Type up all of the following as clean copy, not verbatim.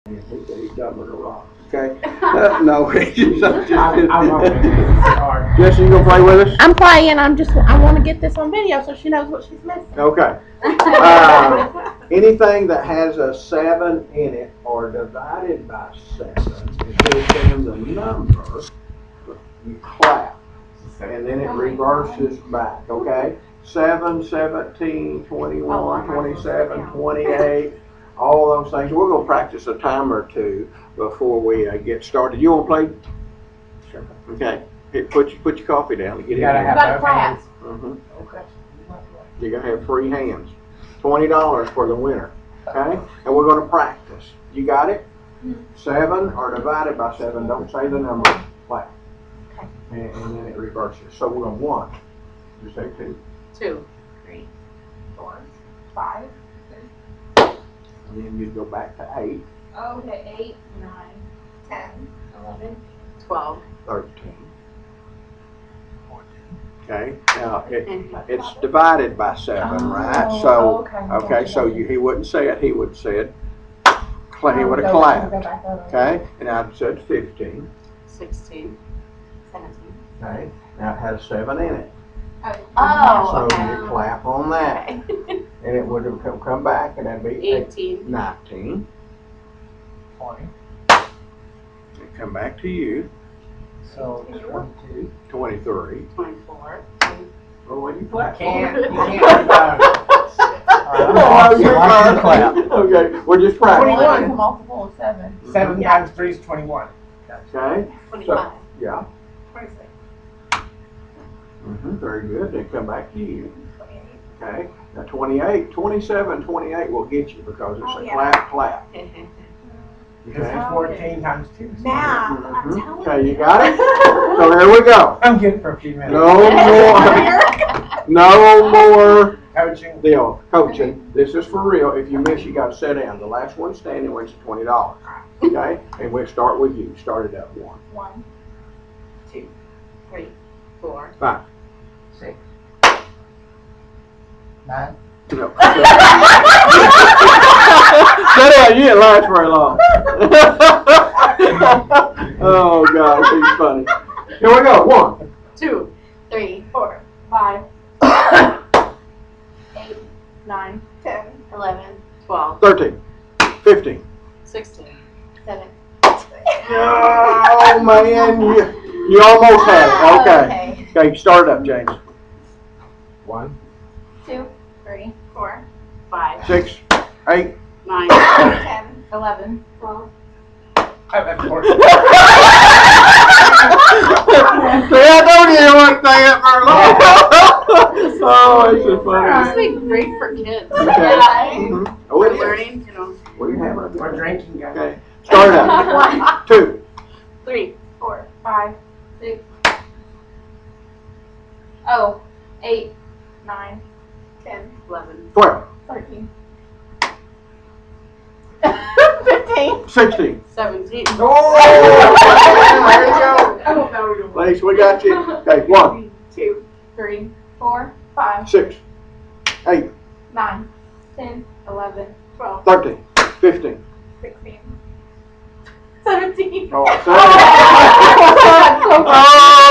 He's dumber than a rock. Okay? No, Jesse, you gonna play with us? I'm playing. I want to get this on video so she knows what she's missing. Okay. Anything that has a 7 in it or divided by 7, if it's in the number, you clap. And then it reverses back, okay? 7, 17, 21, 27, 28, all those things. We're going to practice a time or two before we get started. You want to play? Sure. Okay. Put your coffee down and get You gotta in. have both hands. Mm-hmm. Okay. You're going to have free hands. $20 for the winner. Okay? And we're going to practice. You got it? 7 or divided by 7. Don't say the number. Clap. Okay. And then it reverses. So we're going to 1. You say 2. 2, 3, 4, 5, 6. And then you go back to 8. Okay, 8, 9, 10, 11, 12. 13. Okay, now it's divided by 7, right? So, okay, so he wouldn't say it, he would have said, he would have clapped. Okay, and I said 15. 16, 17. Okay, now it has 7 in it. Oh, So okay. you clap on that, Okay. and it would have come back, and that'd be 18. 19. 20. And come back to you, So 22. 23. 24. Or what do you I clap? can't. You can't do both. Oh, you're Watch me clap. Okay, we're just practicing. 21. It's a multiple of 7. 7 times 3 is 21. Okay, 25. yeah. 26, Very good. Then come back to you. 28. Okay. Now 28, 27, 28 will get you because it's Oh, a yeah. clap, clap. This Okay. is 14 times 2. Math, I'm Mhm. telling Okay, you you. got it? So here we go. I'm good for a few minutes. No more Coaching. deal. Coaching. This is for real. If you miss, you got to sit down. The last one standing wins $20. Okay? And we'll start with you. Start it up. 1, 1, 2, 3, 4. 5. 6. 9. No. Sit down. You didn't last very long. Oh, God. He's funny. Here we go. 1. 2, 3, 4, 5, 8, 9, 10, 11, 12, 13. 15. 16. 7. Oh, man. You almost had it. Okay. Okay, start it up, James. 1. 2, 3, 4, 5, 6, 8. 9, 10, 11, 12. Of course. See, I told you you weren't staying up for long. Oh, it's just funny. This would be great for kids. Okay. Yeah. Oh, We're it is. learning, What do you have? We're drinking, guys. Okay, start it up. 2. 3, 4, 5, 6. Oh, 8, 9, 10, 11, 12. 13. 15, 16. 17. Oh, there you go. Oh, no, you Ladies, we got you. Okay, 1, 2, 3, 4, 5, 6, 8, 9, 10, 11, 12, 13, 15. 16. 17. Oh,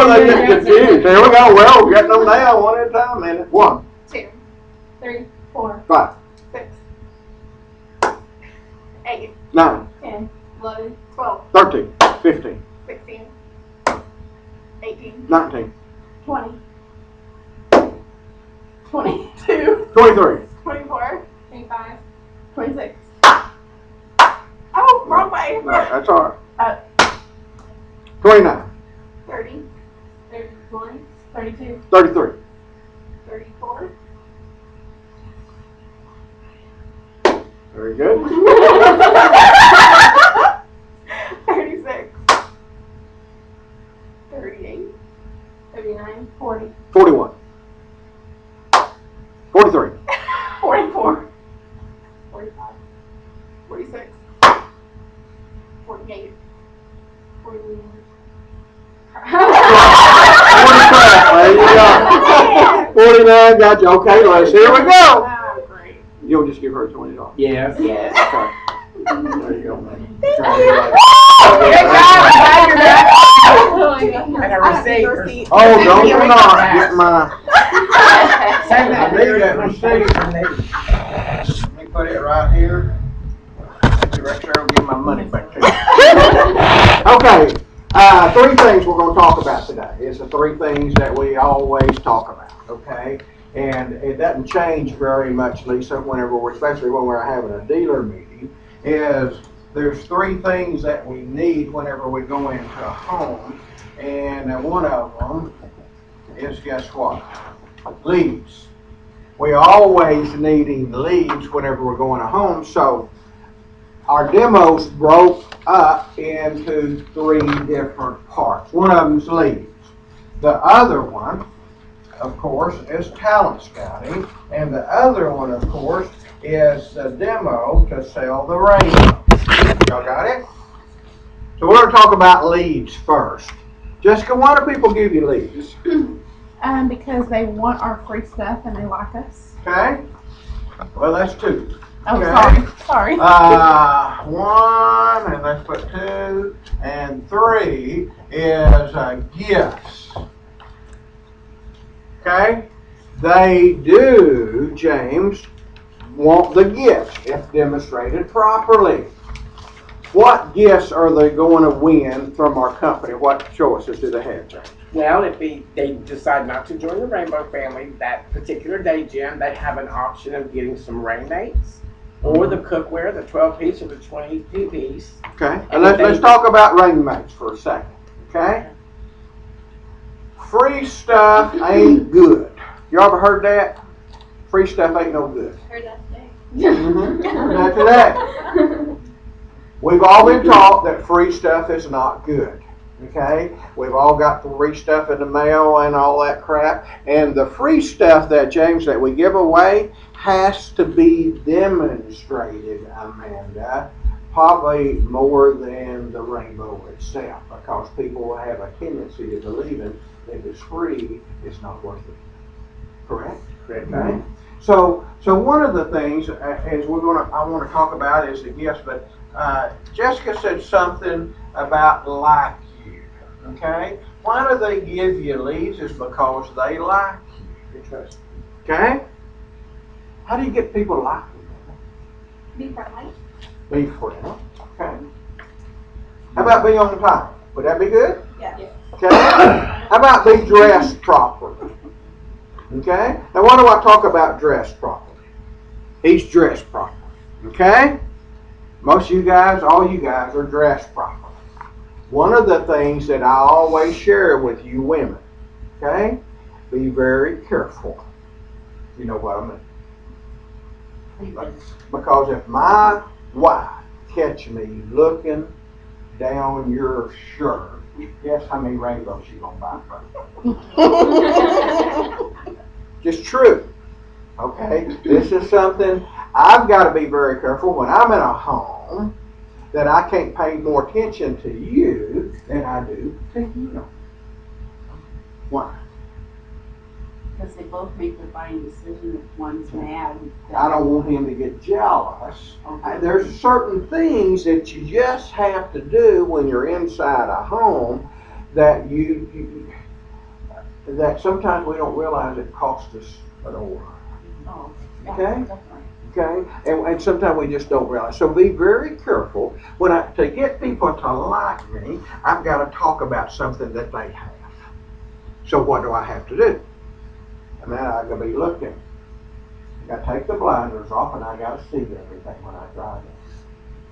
they get confused. There we go. Well, we're getting them down one at a time, man. 1, 2, 3, 4, 5, 6, 8, 9, 10, 11, 12, 13, 15, 16, 18, 19, 20, 22, 23. 24, 25, 26. Oh, wrong way. No, that's all right. 29, 30, 31, 32, 33, 34. very good. 36, 38, 39, 40, 41, 43, 44, 45, 46, 48, 49. 49, got you. Okay, Les, here we go. Wow, great. You'll just give her $20. Yes. Yes. Okay. There you go, man. Good job, I'm glad you're back. Oh my God. And a receipt. Oh, don't you not get my, Send I that need that receipt. Let me put it right here. Director will give my money back to you. Okay, three things we're gonna talk about today. It's the three things that we always talk about, okay? And it doesn't change very much, Lisa, whenever we're, especially when we're having a dealer meeting, is there's three things that we need whenever we go into a home. And one of them is, guess what? Leads. We always needing leads whenever we're going to home. So our demos broke up into three different parts. One of them's leads. The other one, of course, is talent scouting. And the other one, of course, is the demo to sell the rainbow. Y'all got it? So we're going to talk about leads first. Jessica, why do people give you leads? Because they want our free stuff and they like us. Okay? Well, that's two. Oh, Okay. sorry. One, and let's put two, and three is gifts. Okay? They do, James, want the gifts if demonstrated properly. What gifts are they going to win from our company? What choices do they have, James? Well, if they decide not to join the Rainbow family that particular day, Jim, they have an option of getting some rain mates or the cookware, the 12-piece or the 22-piece. Okay, and let's talk about rain mates for a second. Okay? Free stuff ain't good. You ever heard that? Free stuff ain't no good. Heard that today. Not today. We've all been taught that free stuff is not good. Okay? We've all got free stuff in the mail and all that crap. And the free stuff that, James, that we give away has to be demonstrated, Amanda, probably more than the rainbow itself, because people will have a tendency to believe in that if it's free, it's not worth it. Correct? Correct. Okay? So one of the things is I want to talk about is the gifts, but Jessica said something about like you. Okay? Why do they give you leads? Is because they like you. Because Okay? How do you get people to like you? Be friendly. Be friendly. Okay. How about be on time? Would that be good? Yeah. Okay. How about be dressed properly? Okay. Now, why do I talk about dressed properly? He's dressed properly. Okay. Most of you guys, all you guys are dressed properly. One of the things that I always share with you women, okay, be very careful. You know what I mean? Because if my wife catch me looking down your shirt, guess how many rainbows she gonna buy from you? Just true. Okay? This is something I've got to be very careful when I'm in a home that I can't pay more attention to you than I do to him. Why? Because they both make the buying decision if one's mad. I don't want him to get jealous. There's certain things that you just have to do when you're inside a home that that sometimes we don't realize it costs us an order. Oh, Okay? Okay? And sometimes we just don't realize. So be very careful. To get people to like me, I've got to talk about something that they have. So what do I have to do? And then I gotta be looking. I gotta take the blinders off and I gotta see everything when I drive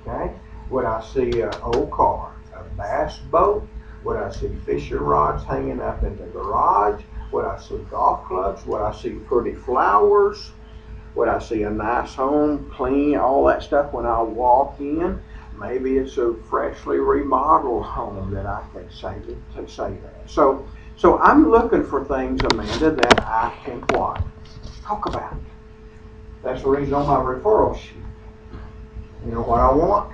in. Okay? Would I see an old car, a bass boat? Would I see fishing rods hanging up in the garage? Would I see golf clubs? Would I see pretty flowers? Would I see a nice home, clean, all that stuff when I walk in? Maybe it's a freshly remodeled home that I can say that. So I'm looking for things, Amanda, that I can what? Talk about. That's the reason on my referral sheet. You know what I want?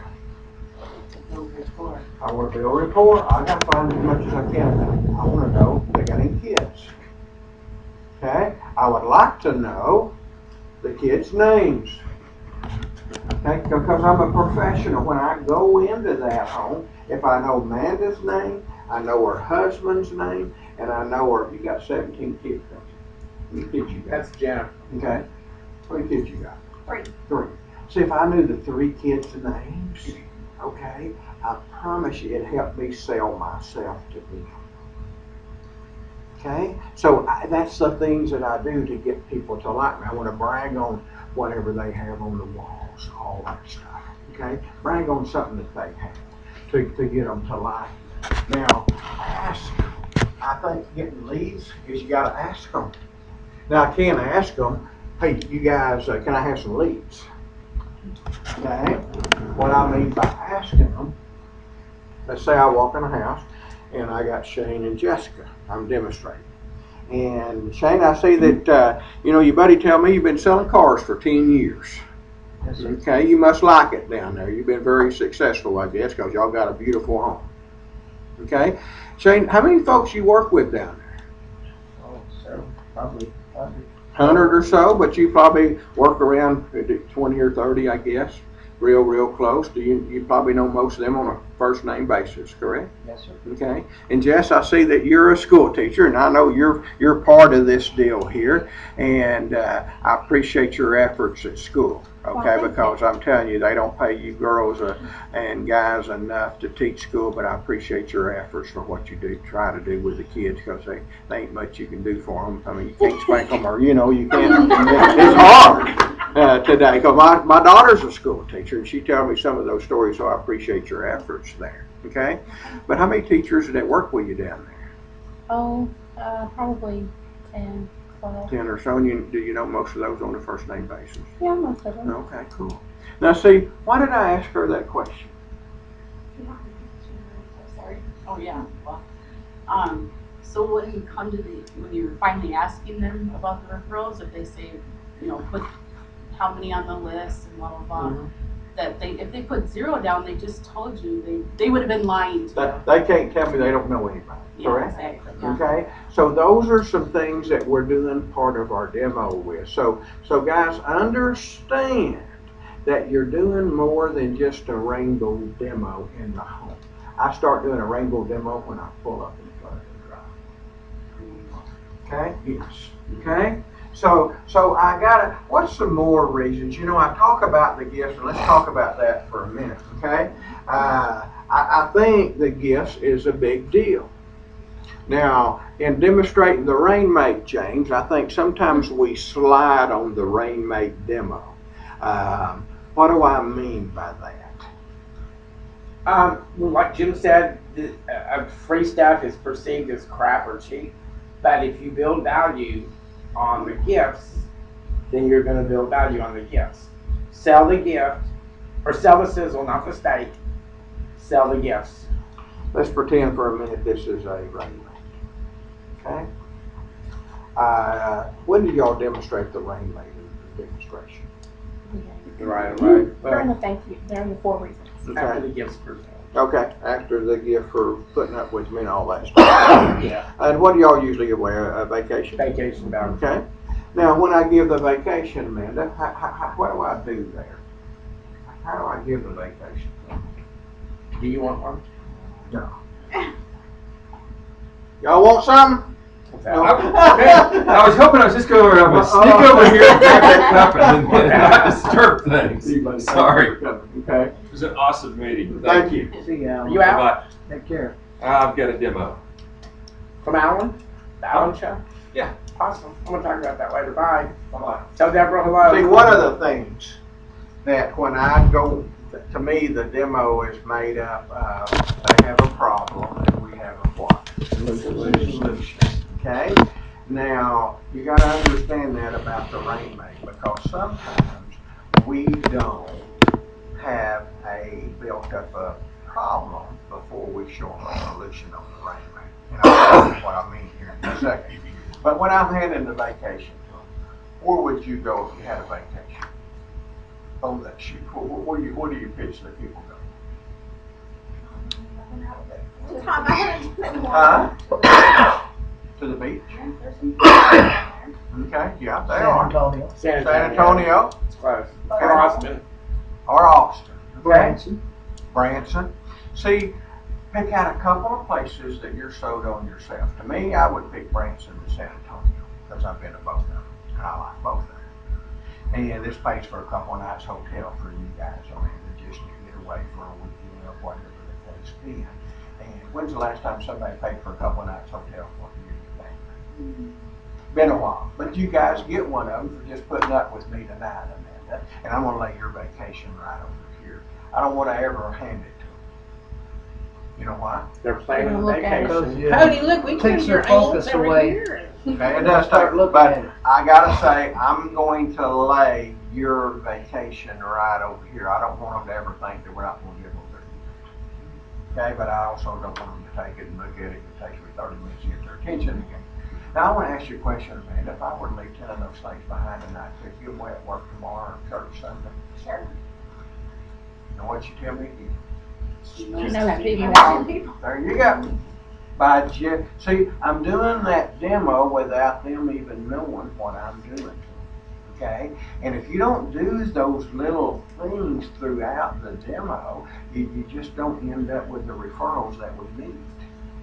I want to build a rapport. I got to find as much as I can about it. I want to know if they got any kids. Okay? I would like to know the kids' names. Okay, because I'm a professional. When I go into that home, if I know Amanda's name, I know her husband's name, and I know her, you got 17 kids, don't you? How many kids you got? That's Jennifer. Okay. How many kids you got? 3. 3. See, if I knew the 3 kids' names, okay, I promise you it helped me sell myself to them. Okay? So that's the things that I do to get people to like me. I want to brag on whatever they have on the walls, all that stuff. Okay? Brag on something that they have to get them to like me. Now, ask. I think getting leads is you got to ask them. Now, I can't ask them, hey, you guys, can I have some leads? Okay? What I mean by asking them, let's say I walk in a house and I got Shane and Jessica. I'm demonstrating. And Shane, I see that, your buddy tell me you've been selling cars for 10 years. Yes, sir. Okay, you must like it down there. You've been very successful, I guess, because y'all got a beautiful home. Okay? Shane, how many folks you work with down there? Oh, so probably 100. 100 or so, but you probably work around 20 or 30, I guess. Real close. You probably know most of them on a first name basis, correct? Yes, sir. Okay. And Jess, I see that you're a school teacher, and I know you're part of this deal here, and I appreciate your efforts at school. Okay, because I'm telling you, they don't pay you girls and guys enough to teach school, but I appreciate your efforts for what you do, try to do with the kids, because they ain't much you can do for them. I mean, you can't spank them, or you can't. It's hard today. Because my daughter's a school teacher, and she tells me some of those stories, so I appreciate your efforts there. Okay, but how many teachers that work with you down there? Oh, probably 10, 12. 10 or so. And do you know most of those on a first name basis? Yeah, most of them. Okay, cool. Now, see, why did I ask her that question? Sorry. Oh, yeah. Well, so when you're finally asking them about the referrals, if they say, put how many on the list and blah, blah, blah, Mhm. that if they put 0 down, they just told you, they would have been lying to you. They can't tell me they don't know anybody, Yeah, correct? exactly. Yeah. Okay, so those are some things that we're doing part of our demo with. So guys, understand that you're doing more than just a rainbow demo in the home. I start doing a rainbow demo when I pull up in front of the drive. Okay? Yes. Okay? So I gotta, what's some more reasons? I talk about the gifts, and let's talk about that for a minute, okay? I think the gifts is a big deal. Now, in demonstrating the Rainmate, James, I think sometimes we slide on the Rainmate demo. What do I mean by that? Well, like Jim said, free stuff is perceived as crap or cheap. But if you build value on the gifts, then you're going to build value on the gifts. Sell the gift, or sell the sizzle, not the steak. Sell the gifts. Let's pretend for a minute this is a Rainmate. Okay? When did y'all demonstrate the Rainmate demonstration? Right. During the thank you, during the 4 reasons. After the gifts presented. Okay, after the gift for putting up with me and all that stuff. Yeah. And what do y'all usually give away? A vacation? Vacation value. Okay. Now, when I give the vacation, Amanda, what do I do there? How do I give the vacation? Do you want one? No. Y'all want something? What's that? I was hoping I was just going to sneak over here and grab that cup and then not disturb things. Sorry. Okay. It was an awesome meeting. Thank you. See you, Alan. You out? Bye-bye. Take care. I've got a demo. From Alan? The Alan Show? Yeah. Awesome. I'm going to talk about that later. Bye. Bye-bye. Tell Deborah hello. See, one of the things that when I go, to me, the demo is made up of, they have a problem and we have a what? Solution. Okay? Now, you got to understand that about the Rainmate, because sometimes we don't have built up a problem before we show them a solution on the Rainmate. And I'll tell you what I mean here in a second. But when I'm heading to vacation, where would you go if you had a vacation? Oh, that shoot. Where do you pitch that people go? Huh? To the beach? Okay, yeah, they San are. Antonio. San San Antonio. It's close. Okay. Or Austin. or Austin. Okay? Branson. Branson. See, pick out a couple of places that you're sold on yourself. To me, I would pick Branson and San Antonio because I've been to both of them and I like both of them. And this pays for a couple of nights hotel for you guys. I mean, just to get away for a weekend or whatever the case be. And when's the last time somebody paid for a couple of nights hotel for you and your family? Been a while. But you guys get one of them for just putting up with me tonight, Amanda. And I'm gonna lay your vacation right over here. I don't want to ever hand it to them. You know why? They're planning a Look at it. vacation. Yeah. Cody, look, we Takes take your your focus aunts every away. year. Okay, it does Start take, looking but at it. I gotta say, I'm going to lay your vacation right over here. I don't want them to ever think that we're not gonna give them their, okay, but I also don't want them to take it and look at it. It takes me 30 minutes to get their attention again. Now, I wanna ask you a question, Amanda. If I were to leave 10 of those things behind tonight, could you away at work tomorrow or church Sunday? Sure. You know what you tell me again? She knows knows people. people. There you go. See, I'm doing that demo without them even knowing what I'm doing to them, okay? And if you don't do those little things throughout the demo, you just don't end up with the referrals that we need,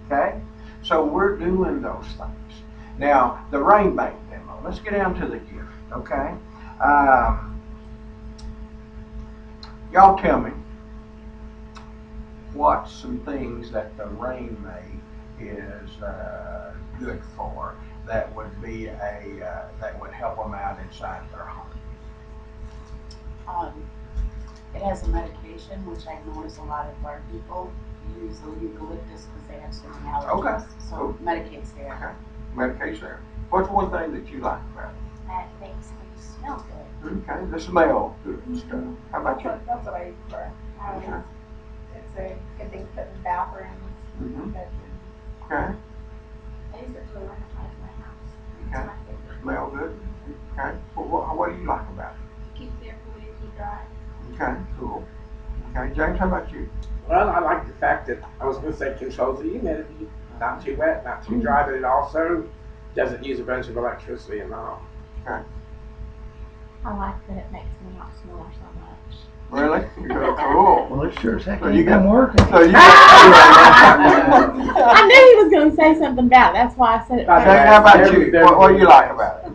okay? So we're doing those things. Now, the rain bank demo, let's get down to the gift, okay? Y'all tell me, what's some things that the rain bank is good for that would be that would help them out inside their home? It has a medication, which I notice a lot of our people use the eucalyptus because they have certain allergies. Okay. So medicates there. Okay. Medication there. What's one thing that you like about it? That makes me smell good. Okay, the smell, good stuff. How about you? That's what I use for. Okay. It's a good thing to put in bathrooms, Mhm. bedrooms. Okay, I use it to winterize my house. It's Okay. my favorite. smell good. Okay, what do you like about it? Keeps the air fluidity dry. Okay, cool. Okay, James, how about you? Well, I like the fact that, I was gonna say controls the humidity, not too wet, not too dry, but it also doesn't use a bunch of electricity in the home. I like that it makes me not snore so much. Really? Cool. Well, it sure as heck So ain't you got- been working. So you I knew he was going to say something about it. That's why I said it Okay. first. James, how about you? What do you like about it?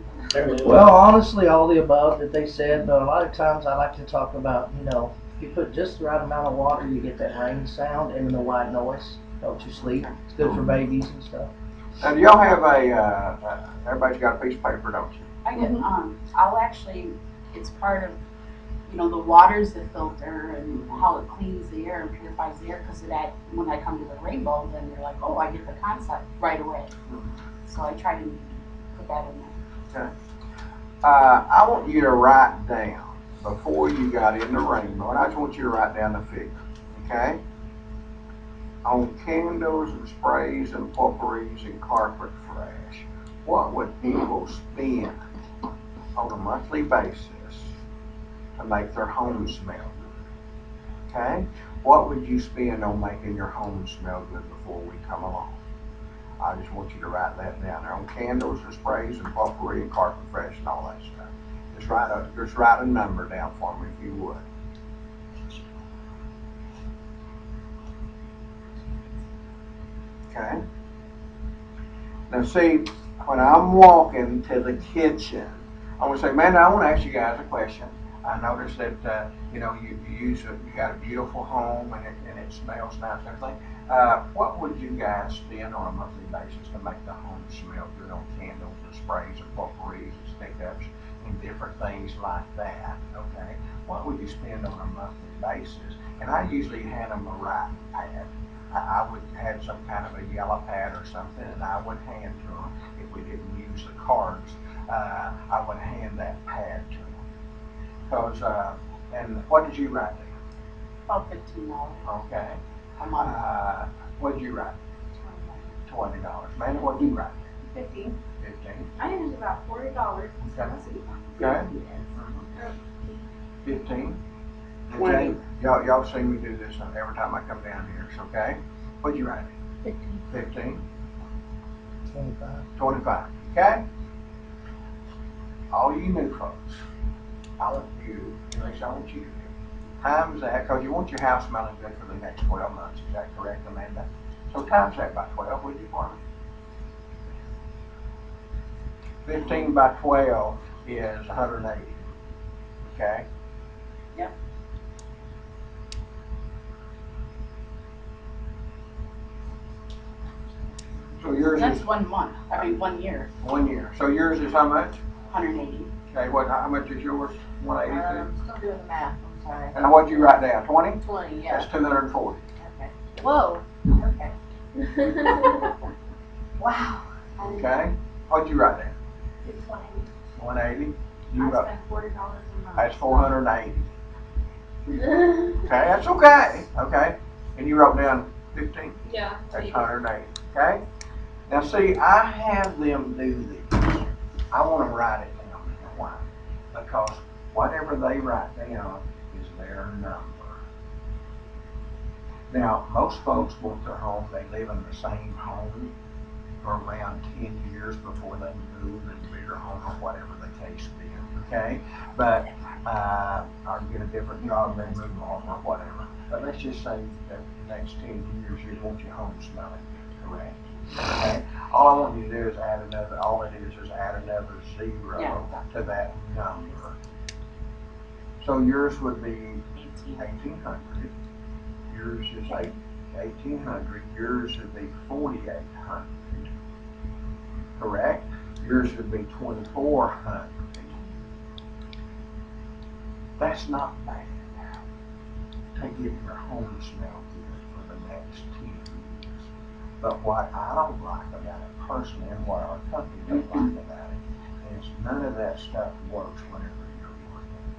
Well, honestly, all the above that they said, but a lot of times I like to talk about, if you put just the right amount of water, you get that rain sound and the white noise. Helps you sleep. It's good for babies and stuff. Now, do y'all have everybody's got a piece of paper, don't you? I get, I'll actually, it's part of, the water's the filter and how it cleans the air and purifies the air, because when I come to the rainbow, then you're like, oh, I get the concept right away. So I try to put that in there. I want you to write down, before you got in the rainbow, and I just want you to write down the figure, okay? On candles and sprays and potpourris and carpet fresh, what would people spend on a monthly basis to make their home smell good? Okay? What would you spend on making your home smell good before we come along? I just want you to write that down there. On candles and sprays and potpourri and carpet fresh and all that stuff. Just write a number down for me if you would. Okay? Now see, when I'm walking to the kitchen, I want to say, man, I want to ask you guys a question. I noticed that you got a beautiful home and it smells nice and everything. What would you guys spend on a monthly basis to make the home smell good on candles and sprays and potpourris and stick-ups and different things like that? Okay, what would you spend on a monthly basis? And I usually hand them a writing pad. I would have some kind of a yellow pad or something, and I would hand to them. If we didn't use the cards, I would hand that pad to them. Because, and what did you write there? About $15 Okay. a month. What did you write? $20. Man, what did you write? 15. 15. I use about $40. Okay. Okay. 15. And 20. Jane, y'all see me do this every time I come down here, so, okay? What did you write? 15. 15. 25. 25. Okay? All you new folks, I want you, at least I want you to do, times that, because you want your house smelling good for the next 12 months. Is that correct, Amanda? So times that by 12, would you, Marvin? 15 by 12 is 180. Okay? Yep. So yours That's is 1 month, 1 year, 1 year. So yours is how much? 180. Okay, how much is yours? 182? Still doing the math, I'm sorry. And what'd you write down? 20? 20, That's yeah. 240. Okay. Whoa, okay. Wow. Okay? What'd you write down? It's 180. 180. You I wrote, spend $40 a month. that's 480. Okay, that's okay. Okay. And you wrote down 15. Yeah. That's 180. Okay? Now see, I have them do these. I want to write it down. Why? Because whatever they write down is their number. Now, most folks want their home, they live in the same home for around 10 years before they move in a bigger home or whatever the case be, okay? But, or get a different job, they move on or whatever. But let's just say that the next 10 years you want your home smelling correct, okay? All I want you to do is add another, all it is add another zero to that number. So yours would be 1,800. Yours is 1,800. Yours would be 4,800. Correct? Yours would be 2,400. That's not bad to get your home smell good for the next 10 years. But what I don't like about it personally, and what our company don't like about it, is none of that stuff works whenever you're working.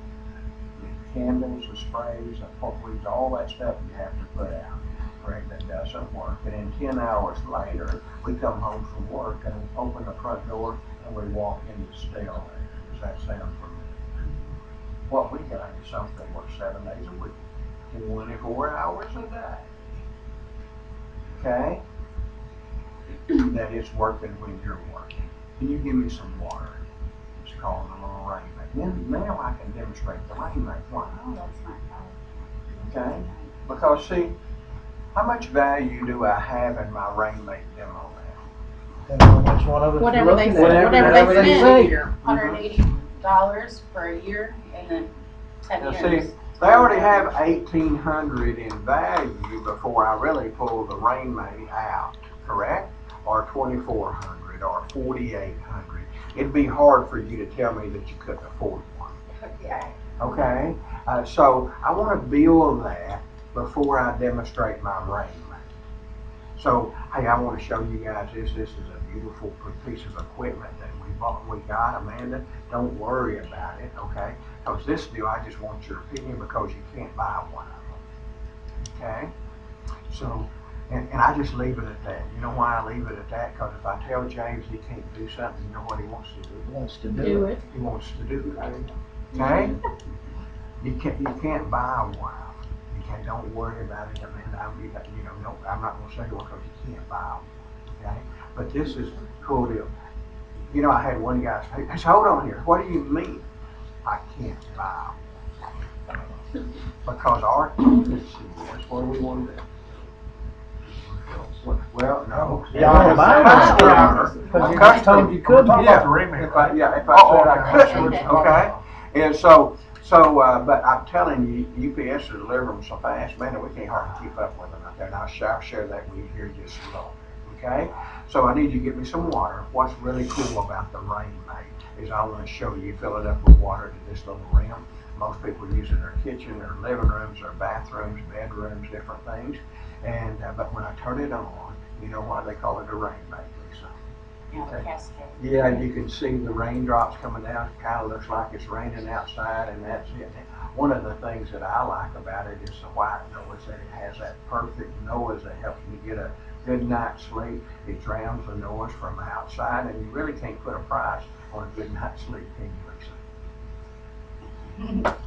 The candles, the sprays, the porkweeds, all that stuff you have to put out. Correct? That doesn't work. And then 10 hours later, we come home from work and we open the front door and we walk into stale air. Does that sound familiar? What we got is something that works 7 days a week, 24 hours a day. Okay? That is working when you're working. Can you give me some water? It's called a little rain mate. Now I can demonstrate the rain mate. Why? Oh, that's not bad. Okay? Because see, how much value do I have in my rain mate demo now? Depends on which one of us Whatever you're they looking say, at. whatever they say. $180 for a year, and then 10 Now years. see, they already have 1,800 in value before I really pull the rain mate out, correct? Or 2,400 or 4,800. It'd be hard for you to tell me that you couldn't afford one. Yeah. Okay? So I want to build that before I demonstrate my rain mate. So, hey, I want to show you guys this. This is a beautiful piece of equipment that we got, Amanda. Don't worry about it, okay? Because this deal, I just want your opinion because you can't buy one of them. Okay? So, and I just leave it at that. You know why I leave it at that? Because if I tell James he can't do something, you know what he wants to do? He wants to Do do it. it. He wants to do it. Okay? You can't buy one. Okay, don't worry about it. I mean, I'm not going to say one because you can't buy one. Okay? But this is a cool deal. You know, I had one guy say, hey, hold on here. What do you mean I can't buy one? Because our tendency is, what do we want to do? Well, no. Yeah, customer. Because you just told you couldn't. If I said I couldn't, okay? And so, but I'm telling you, UPS is delivering them so fast, man, that we can't hardly keep up with them out there. And I'll share that with you here just a little bit, okay? So I need you to get me some water. What's really cool about the rain mate is I want to show you, fill it up with water to this little rim. Most people use it in their kitchen, their living rooms, their bathrooms, bedrooms, different things. And but when I turn it on, you know why they call it a rain mate, Lisa? Yeah, the cascade. Yeah, you can see the raindrops coming down. It kind of looks like it's raining outside, and that's it. One of the things that I like about it is the white noise, that it has that perfect noise that helps me get a good night's sleep. It drowns the noise from outside, and you really can't put a price on a good night's sleep, can you, Lisa?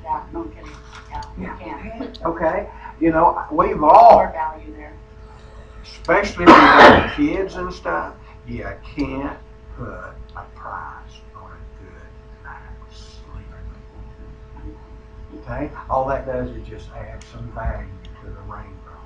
Yeah, no kidding. Yeah, you can't. Okay, you know, we've More all, value there. especially if you got kids and stuff, you can't put a price on a good night's sleep. Okay? All that does is just add some value to the rainbow.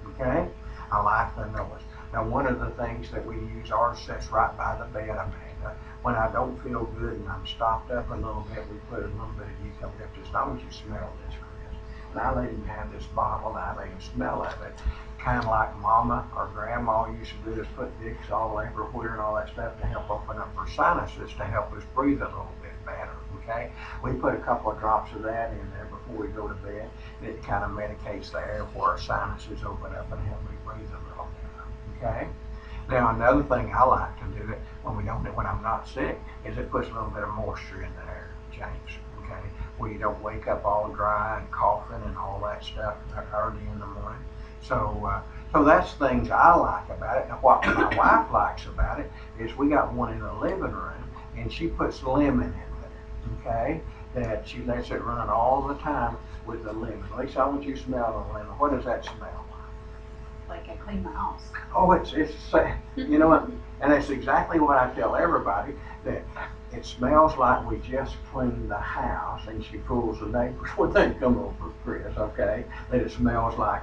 Okay? I like the noise. Now, one of the things that we use, ours sits right by the bed, Amanda. When I don't feel good and I'm stopped up a little bit, we put a little bit of eucalyptus. Now, I want you to smell this, Chris. And I let him have this bottle, and I let him smell of it. Kind of like Mama or Grandma used to do, is put Vicks all everywhere and all that stuff to help open up our sinuses, to help us breathe a little bit better. Okay? We put a couple of drops of that in there before we go to bed, and it kind of medicates the air where our sinuses open up and help me breathe a little better. Okay? Now, another thing I like to do it when I'm not sick is it puts a little bit of moisture in the air, James. Okay? Where you don't wake up all dry and coughing and all that stuff early in the morning. So that's things I like about it. Now, what my wife likes about it is we got one in the living room, and she puts lemon in there. Okay? That she lets it run all the time with the lemon. Lisa, I want you to smell the lemon. What does that smell like? Like I clean my house. Oh, it's you know what? And that's exactly what I tell everybody, that it smells like we just cleaned the house, and she fools the neighbors when they come over, Chris, okay? That it smells like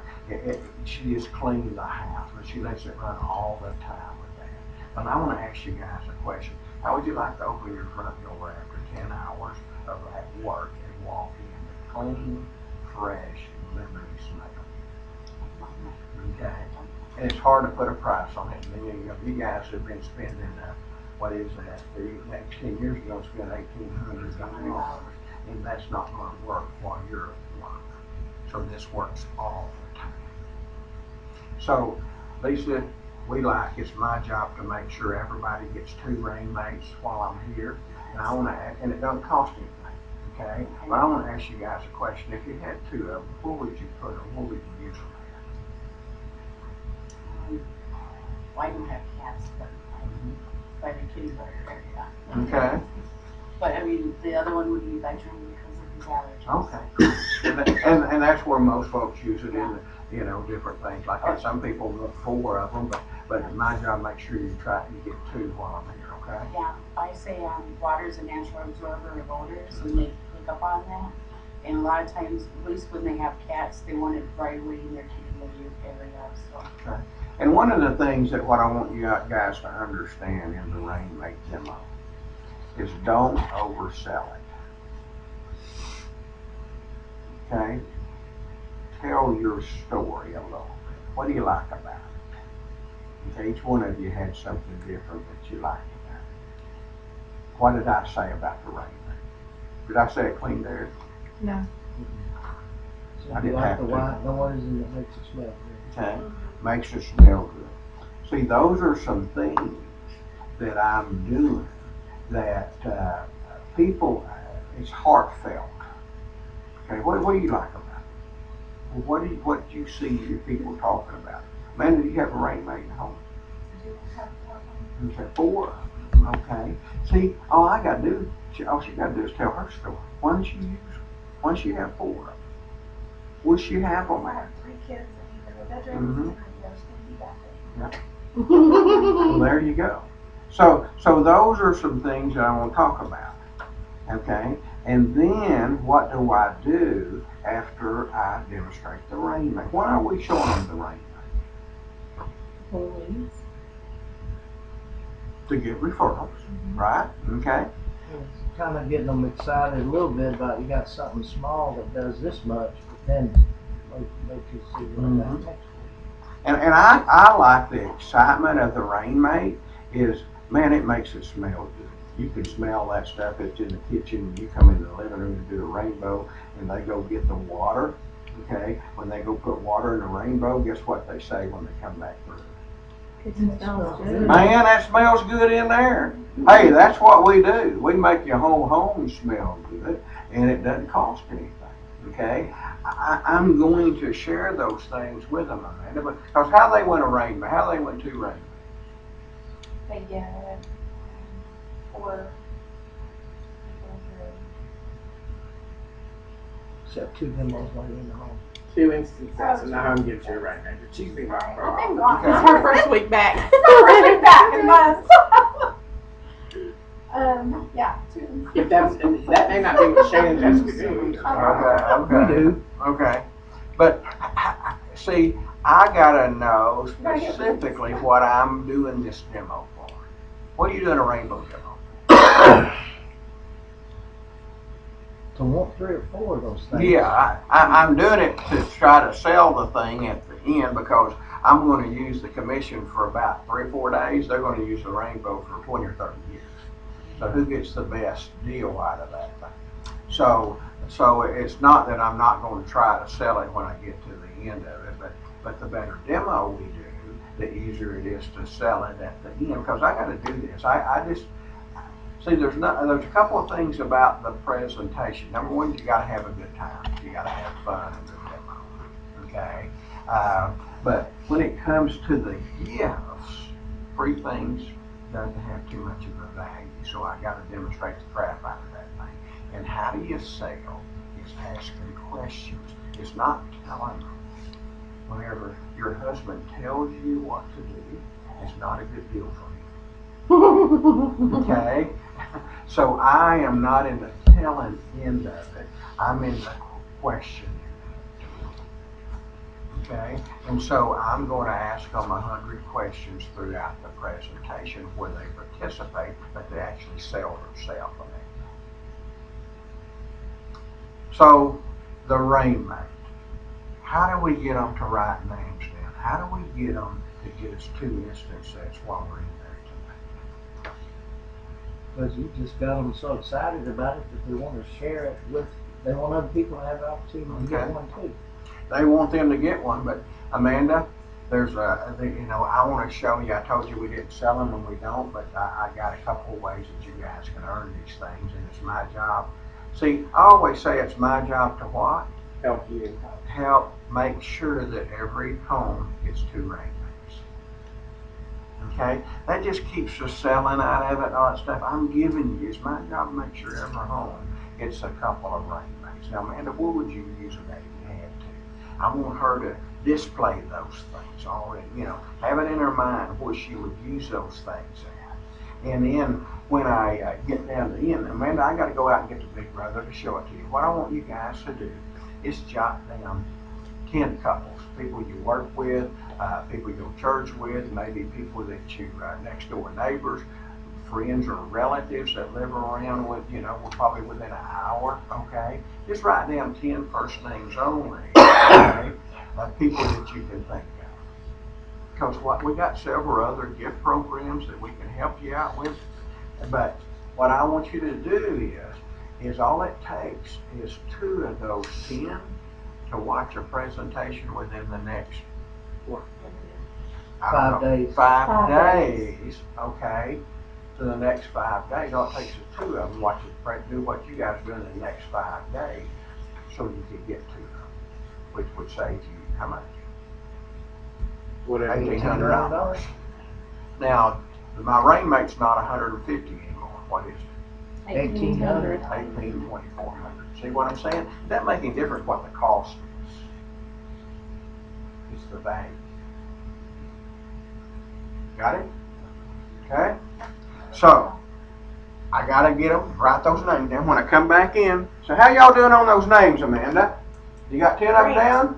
she just cleaned the house, but she lets it run all the time with that. But I want to ask you guys a question. How would you like to open your front door after 10 hours of at work and walk in with clean, fresh, lemony smell? Okay? And it's hard to put a price on it. And you guys have been spending, what is that? The next 10 years ago, spent $1,800, and that's not going to work while you're at work. So this works all the time. So, Lisa, it's my job to make sure everybody gets 2 rain mates while I'm here, and it doesn't cost anything. Okay? But I want to ask you guys a question. If you had 2 of them, where would you put them? Where would you use them? Well, I don't have cats, but by the kitty litter area. Okay. But I mean, the other one would be bedroom because of his allergies. Okay. And that's where most folks use it in, different things like that. Some people want 4 of them, but my job, make sure you get 2 while I'm here, okay? Yeah, I say water's a natural absorber of odors, and they pick up on that. And a lot of times, at least when they have cats, they want it right away in their kitty litter area. So. Okay. And one of the things that what I want you guys to understand in the rain mate demo is don't oversell it. Okay? Tell your story a little bit. What do you like about it? Okay, each one of you had something different that you liked about it. What did I say about the rain mate? Did I say it cleaned air? No. So I if you didn't like have the to. white noise and it makes it smell good. Okay, makes it smell good. See, those are some things that I'm doing that people, it's heartfelt. Okay, what do you like about it? What do you see your people talking about? Amanda, do you have a rain mate at home? Okay, 4. Okay. See, all she got to do is tell her story. Once you have 4, once you have them. I have 3 kids in the bedrooms, and I have a stinky bathroom. Well, there you go. So those are some things that I want to talk about. Okay? And then what do I do after I demonstrate the rain mate? Why are we showing them the rain mate? Always. To get referrals, right? Okay? It's kind of getting them excited a little bit about you got something small that does this much, but then make you see what that next week. And I like the excitement of the rain mate is, man, it makes it smell good. You can smell that stuff. It's in the kitchen. You come into the living room to do a rainbow, and they go get the water. Okay, when they go put water in the rainbow, guess what they say when they come back through? It smells good. Man, that smells good in there. Hey, that's what we do. We make your whole home smell good, and it doesn't cost anything. Okay, I'm going to share those things with them, Amanda, because how they win a rainbow, how they win 2 rainbows. They get 4 Except 2 demos while you're in the home. 2 instances, and the home gives you a rain maker. She's been gone for a while. It's her first week back. Bring back in months. Yeah, two. If that may not be what Shane and Jessica do. Okay. We do. Okay. But, see, I gotta know specifically what I'm doing this demo for. What are you doing a rainbow demo? To want 3 or 4 of those things. Yeah, I'm doing it to try to sell the thing at the end because I'm gonna use the commission for about 3 or 4 days. They're gonna use the rainbow for 20 or 30 years. So who gets the best deal out of that thing? So it's not that I'm not gonna try to sell it when I get to the end of it, but the better demo we do, the easier it is to sell it at the end, because I gotta do this. I just, see, there's a couple of things about the presentation. Number one, you gotta have a good time. You gotta have fun in the demo, okay? But when it comes to the gifts, free things doesn't have too much of a value, so I gotta demonstrate the crap out of that thing. And how do you sell? Is asking questions. It's not telling them. Whenever your husband tells you what to do, it's not a good deal for you. Okay? So I am not in the telling end of it. I'm in the questioning. Okay? And so I'm going to ask them 100 questions throughout the presentation where they participate, but they actually sell themselves on it. So the rainmate. How do we get them to write names down? How do we get them to get us 2 instance sets while we're in there tonight? Because you just got them so excited about it that they want to share it with, they want other people to have the opportunity to get one too. They want them to get one, but Amanda, there's I want to show you, I told you we didn't sell them and we don't, but I got a couple of ways that you guys can earn these things, and it's my job. See, I always say it's my job to what? Help you. Help make sure that every home gets 2 rainmates. Okay? That just keeps us selling out of it and all that stuff. I'm giving you, it's my job to make sure every home gets a couple of rainmates. Now, Amanda, what would you use them at if you had to? I want her to display those things already, have it in her mind where she would use those things at. And then when I get down to the end, Amanda, I got to go out and get the big brother to show it to you. What I want you guys to do is jot down 10 couples, people you work with, people you go to church with, maybe people that you next door neighbors, friends or relatives that live around with, we're probably within an hour, okay? Just write down 10 first names only, okay, of people that you can think of. Because we got several other gift programs that we can help you out with, but what I want you to do is all it takes is 2 of those 10 to watch a presentation within the next 5 days. 5 days, okay? To the next 5 days, all it takes is 2 of them watch it, do what you guys do in the next 5 days, so you could get to them, which would save you how much? Whatever. $1,800. Now, my rainmate's not 150 anymore. What is it? 1,800. 2,400. See what I'm saying? That makes any difference what the cost is. It's the value. Got it? Okay? So, I gotta get them, write those names down. When I come back in, so how y'all doing on those names, Amanda? You got 10 of them down?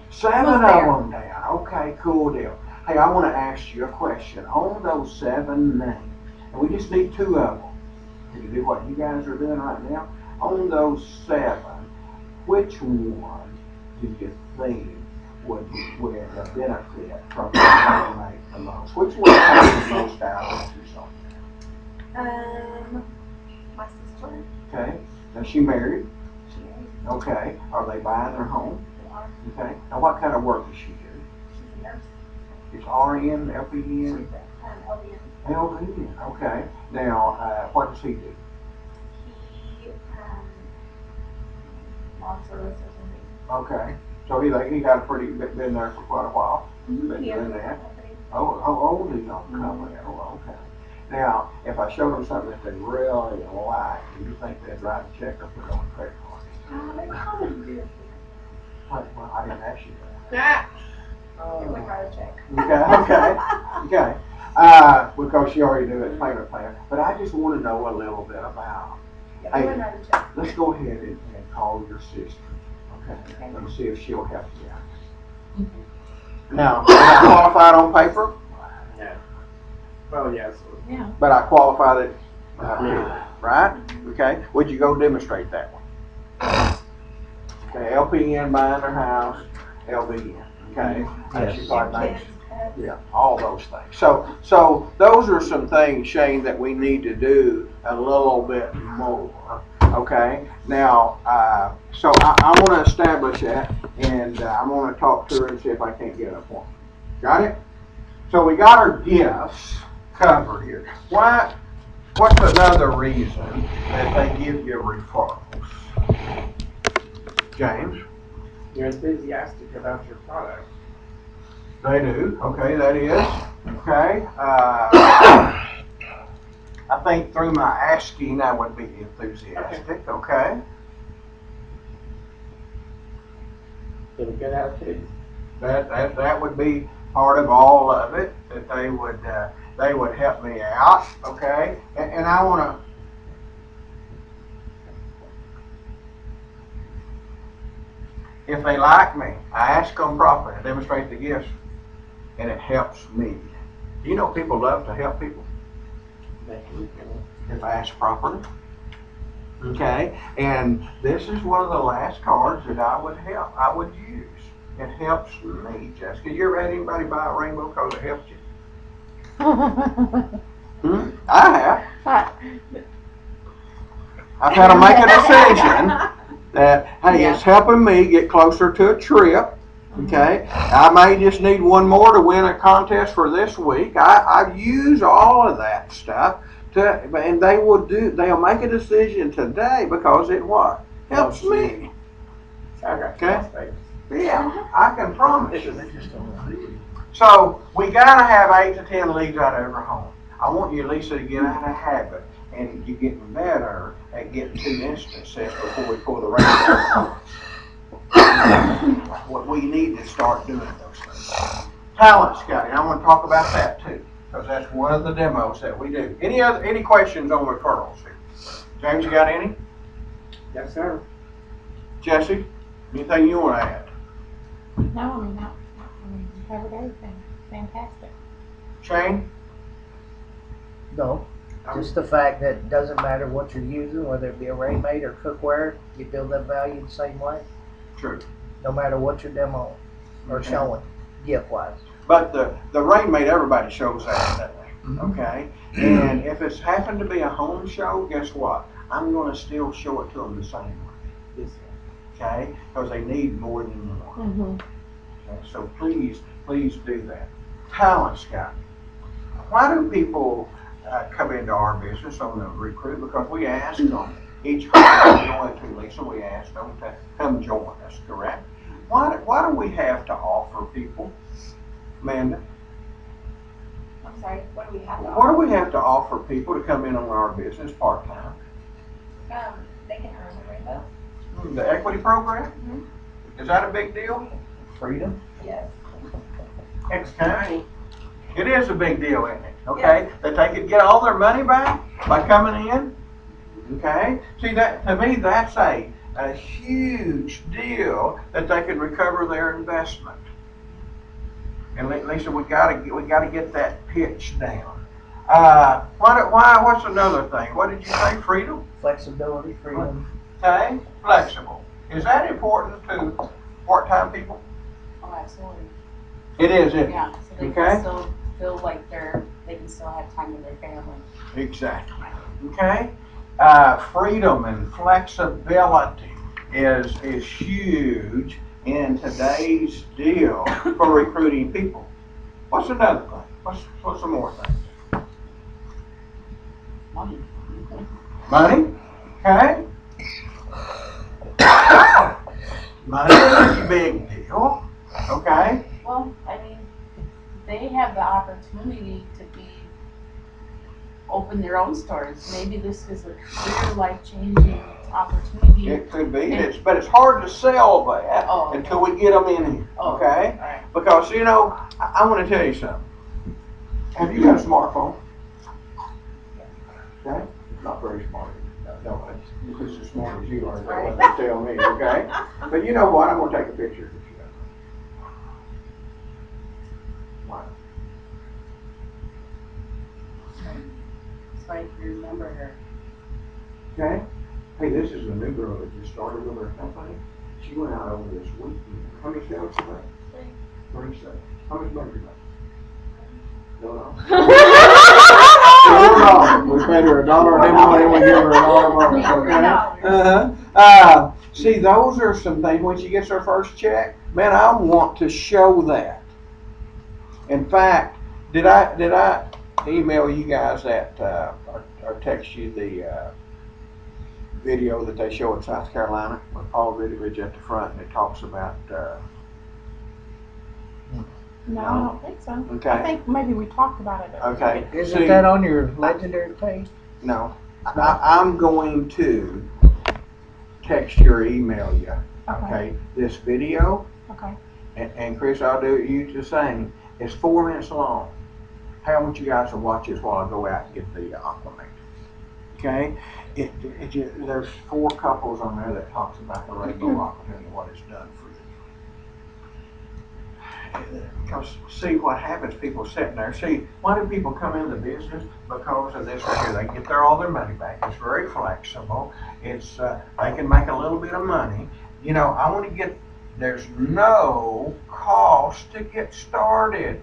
7 of them down. Okay, cool deal. Hey, I want to ask you a question. On those 7 names, and we just need 2 of them to do what you guys are doing right now. On those 7, which one do you think would benefit from the the most? Which one takes the most out of you? My sister. Okay. Is she married? She is. Okay. Are they buying their home? They are. Okay. Now, what kind of work does she do? She's a nurse. It's RN, LPN? She's LVN. LPN. Okay. Now, what does he do? He lawn service or something. Okay. So he got been there for quite a while. Been Yeah. doing that. Oh, how old is on company? Oh, okay. Now, if I showed them something that they really like, do you think they'd write a check or put it on a credit card? They probably do. Well, I didn't ask you that. It would write a check. Okay. Because she already knew it payment plan. But I just want to know a little bit about. Yeah, we went out to check. Let's go ahead and call your sister. Okay. And see if she'll help you out. Now, am I qualified on paper? Yeah. Well, yes. Yeah. But I qualified it, right? Okay. Would you go demonstrate that one? Okay. LPN buying their house, LBN. Okay. And she probably makes- Yeah, all those things. So those are some things, Shane, that we need to do a little bit more. Okay. Now, so I want to establish that, and I'm going to talk to her and see if I can't get an appointment. Got it? So we got our gifts covered here. What's another reason that they give you referrals? James? You're enthusiastic about your product. They do. Okay, that is. Okay. I think through my asking, I would be enthusiastic. Okay. Get a good attitude. That would be part of all of it. That they would help me out. Okay. And I want to. If they like me, I ask them properly. I demonstrate the gifts, and it helps me. You know, people love to help people if asked properly. Okay, and this is one of the last cards that I would use. It helps me, Jessica. You ever had anybody buy a rainbow because it helped you? I have. I've had to make a decision that, hey, it's helping me get closer to a trip. Okay, I may just need one more to win a contest for this week. I use all of that stuff and they'll make a decision today because it what? Helps me. Okay? Yeah, I can promise you. So we gotta have 8 to 10 leads out of every home. I want you, Lisa, to get out of habit, and you're getting better at getting 2 instances before we pull the radio. What we need to start doing those things. Talent scouting. I want to talk about that too, because that's one of the demos that we do. Any questions on referrals here? James, you got any? Yes, sir. Jesse, anything you want to add? No, I mean, you covered everything. Fantastic. Shane? No, just the fact that it doesn't matter what you're using, whether it be a rainmate or cookware, you build that value the same way, True. no matter what you're demoing or showing, gift-wise. But the rainmate, everybody shows that, doesn't they? Okay? And if it's happened to be a home show, guess what? I'm going to still show it to them the same way. Yes, Okay? Because they need more than one. Okay? So please do that. Talent scouting. Why do people come into our business on the recruit? Because we ask them, each home we go into, Lisa, we ask them to come join us, correct? Why do we have to offer people, Amanda? I'm sorry, what do we have to Why do we have to offer people to come in on our business part-time? They can earn a rainbow. The equity program? Is that a big deal? Freedom. Yes. Okay. It is a big deal, isn't it? Okay? That they could get all their money back by coming in? Okay? See, that to me, that's a huge deal that they can recover their investment. And Lisa, we gotta get that pitch down. What's another thing? What did you say? Freedom? Flexibility, freedom. Okay? Flexible. Is that important to part-time people? Oh, absolutely. It is, isn't it? Yeah, so they Okay. can still feel like they can still have time with their family. Exactly. Okay? Freedom and flexibility is huge in today's deal for recruiting people. What's another thing? What's some more things? Money. Money? Okay? Money is a big deal. Okay? Well, I mean, they have the opportunity to open their own stores. Maybe this is a career life-changing opportunity. It could be, but it's hard to sell that Oh, until we get them in here. Oh, Okay? all right. Because, I want to tell you something. Have you got a smartphone? Okay, not very smart. No, it's as smart as you are, that's what they tell me, okay? But you know what, I'm gonna take a picture of you. Wow. So I can remember her. Okay? Hey, this is a new girl that just started with her company. She went out over this weekend. How many sales you made? 37. How much money you made? No. We paid her $1 demo, and we give her $1 bonus, okay? See, those are some things, when she gets her first check, man, I want to show that. In fact, did I email you guys that, or text you the, video that they show in South Carolina with Paul Ridge at the front, and it talks about, No, I don't think so. Okay. I think maybe we talked about it. okay. Isn't See, that on your legendary page? No, I'm going to text you or email you, okay, this video, Okay. and Chris, I'll do you the same. It's 4 minutes long. Hey, I want you guys to watch this while I go out and get the acclimate. Okay? There's 4 couples on there that talks about the rainbow opportunity and what it's done for you. Because see what happens, people sitting there. See, why do people come into business? Because of this right here. They get all their money back. It's very flexible. It's they can make a little bit of money. You know, I want to get, there's no cost to get started.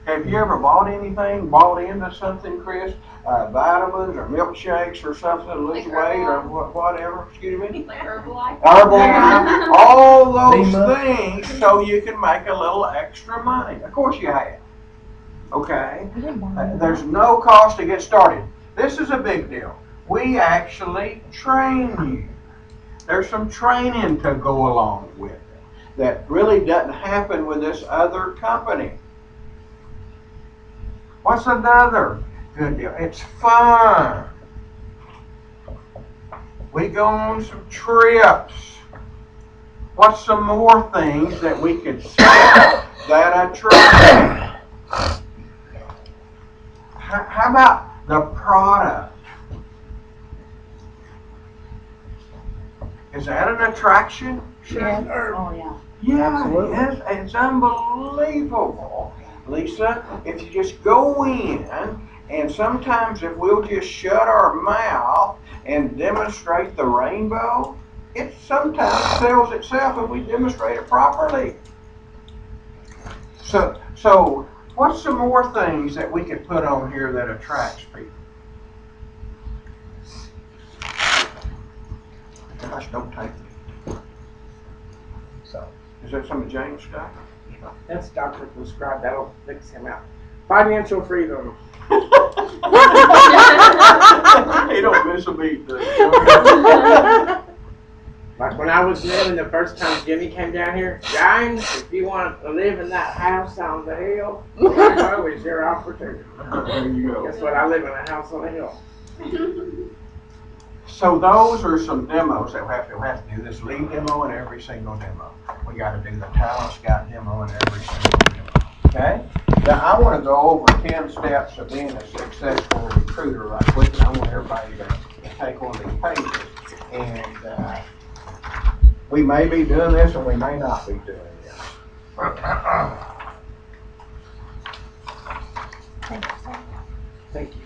Have you ever bought into something, Chris? Vitamins or milkshakes or something to lose weight or whatever, excuse me? Like Herbalife? Herbalife, all those things so you can make a little extra money. Of course you have. Okay? There's no cost to get started. This is a big deal. We actually train you. There's some training to go along with it that really doesn't happen with this other company. What's another good deal? It's fun. We go on some trips. What's some more things that we could say that attract? How about the product? Is that an attraction? Yes. Oh, yeah. Yeah, Absolutely. it's unbelievable. Lisa, if you just go in, and sometimes if we'll just shut our mouth and demonstrate the rainbow, it sometimes sells itself if we demonstrate it properly. So what's some more things that we could put on here that attracts people? Gosh, don't take it. So. Is that some of James' stuff? That's doctor prescribed. That'll fix him out. Financial freedom. He don't miss a beat, does he? Like when I was new and the first time Jimmy came down here, James, if you want to live in that house on the hill, Rainbow is your opportunity. There you go. Guess what? I live in a house on a hill. So those are some demos that we have to do. This lead demo in every single demo. We got to do the talent scout demo in every single demo. Okay? Now I want to go over 10 steps of being a successful recruiter right quick. I want everybody to take one of these pages. And we may be doing this and we may not be doing this. Thank you, sir. Thank you.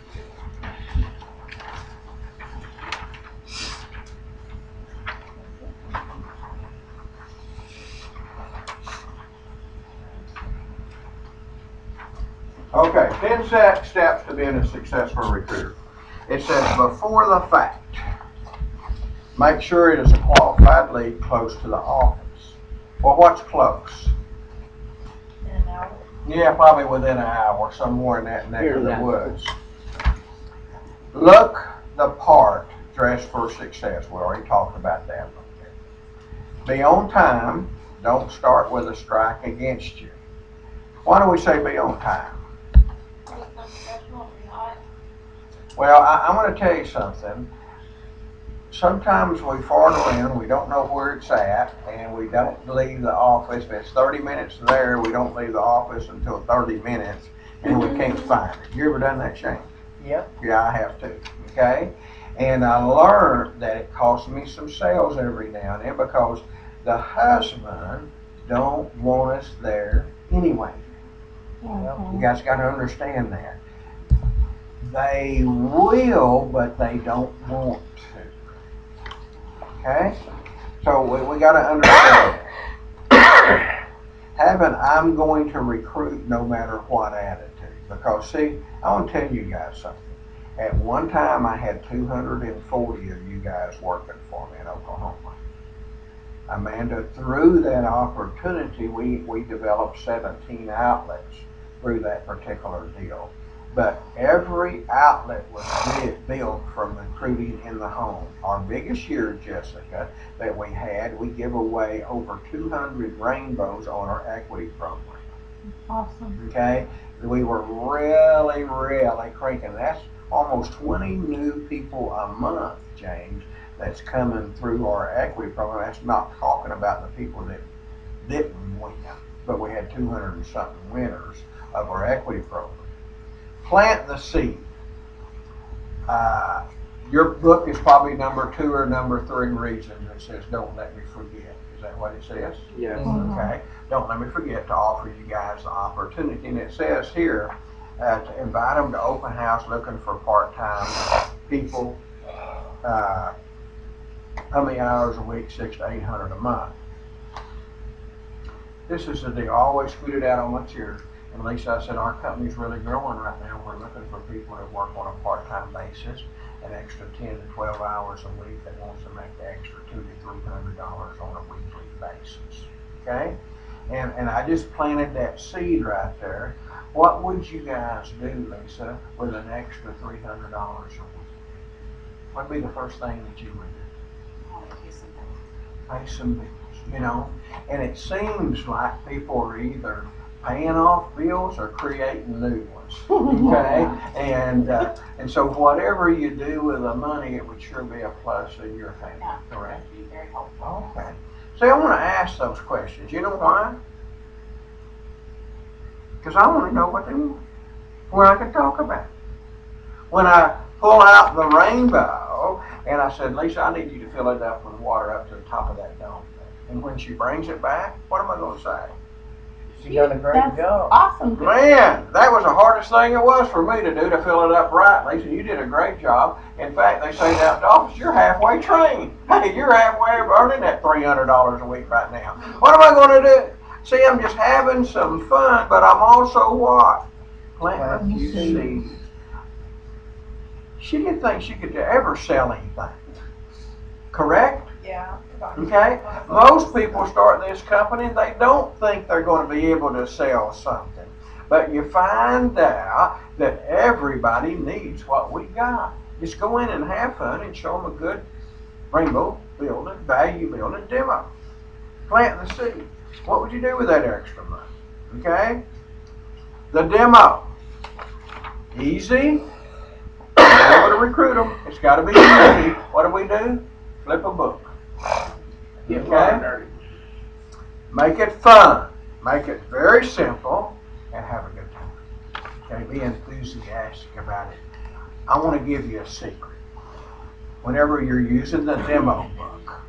Okay, 10 steps to being a successful recruiter. It says before the fact, make sure it is a qualified lead close to the office. Well, what's close? In an hour. Yeah, probably within an hour, somewhere in that neck of the woods. Look the part, dress for success. We already talked about that. Be on time. Don't start with a strike against you. Why do we say be on time? Well, I'm going to tell you something. Sometimes we fardle in, we don't know where it's at, and we don't leave the office. If it's 30 minutes there, we don't leave the office until 30 minutes. and we can't find it. You ever done that, Shane? Yep. Yeah, I have too, okay? And I learned that it costs me some sales every now and then because the husband don't want us there anyway. You guys got to understand that. They will, but they don't want to. Okay? So we got to understand that. Having I'm going to recruit no matter what attitude. Because see, I want to tell you guys something. At one time I had 240 of you guys working for me in Oklahoma. Amanda, through that opportunity, we developed 17 outlets through that particular deal. But every outlet was built from recruiting in the home. Our biggest year, Jessica, that we had, we give away over 200 rainbows on our equity program. Awesome. Okay? We were really, really cranking. That's almost 20 new people a month, James, that's coming through our equity program. That's not talking about the people that didn't win, but we had 200 and something winners of our equity program. Plant the seed. Your book is probably number 2 or number 3 reasons it says don't let me forget. Is that what it says? Yes. Okay. Don't let me forget to offer you guys the opportunity. And it says here to invite them to open house looking for part-time people. How many hours a week? 600 to 800 a month. This is the deal. I always put it out on my chair. And Lisa, I said, our company's really growing right now. We're looking for people that work on a part-time basis, an extra 10 to 12 hours a week that wants to make the extra $200 to $300 on a weekly basis. Okay? And I just planted that seed right there. What would you guys do, Lisa, with an extra $300 a week? What would be the first thing that you would do? Pay some bills, you know? And it seems like people are either paying off bills or creating new ones, okay? And so whatever you do with the money, it would sure be a plus in your family, correct? Be very helpful. Okay. See, I want to ask those questions. You know why? Because I want to know what they want, where I can talk about it. When I pull out the rainbow, and I said, Lisa, I need you to fill it up with water up to the top of that dome. And when she brings it back, what am I going to say? She done a great That's job. awesome. Man, that was the hardest thing it was for me to do, to fill it up right. Lisa, you did a great job. In fact, they say down at the office, you're halfway trained. Hey, you're halfway earning that $300 a week right now. What am I going to do? See, I'm just having some fun, but I'm also what? Planting a few seeds. She didn't think she could ever sell anything. Correct? Yeah. Okay? Most people start this company, they don't think they're going to be able to sell something. But you find out that everybody needs what we got. Just go in and have fun and show them a good rainbow building, value building demo. Plant the seed. What would you do with that extra money? Okay? The demo. Easy. Be able to recruit them. It's got to be easy. What do? Flip a book. Okay? Make it fun. Make it very simple and have a good time. Okay? Be enthusiastic about it. I want to give you a secret. Whenever you're using the demo book,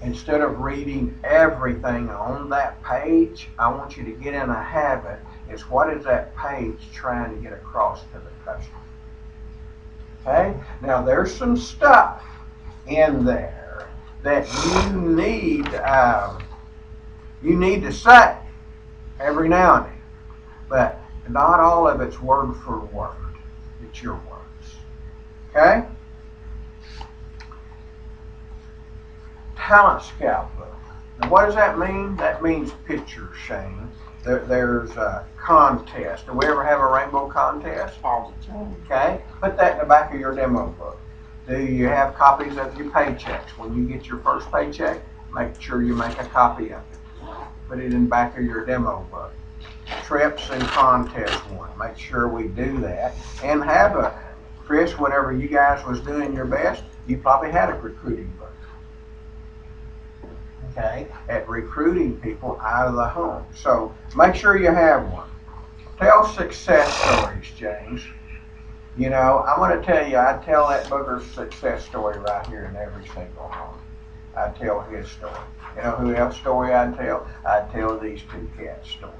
instead of reading everything on that page, I want you to get in a habit. Is what is that page trying to get across to the customer? Okay? Now there's some stuff in there that you need to say every now and then, but not all of it's word for word. It's your words. Okay? Talent Scout book. Now what does that mean? That means pictures, Shane. There's a contest. Do we ever have a rainbow contest? All the time. Okay? Put that in the back of your demo book. Do you have copies of your paychecks? When you get your first paycheck, make sure you make a copy of it. Put it in the back of your demo book. Trips and contest one. Make sure we do that. And have a, Chris, whenever you guys was doing your best, you probably had a recruiting book. Okay? At recruiting people out of the home. So make sure you have one. Tell success stories, James. You know, I'm going to tell you, I tell that booger's success story right here in every single home. I tell his story. You know who else's story I'd tell? I'd tell these two cats' story.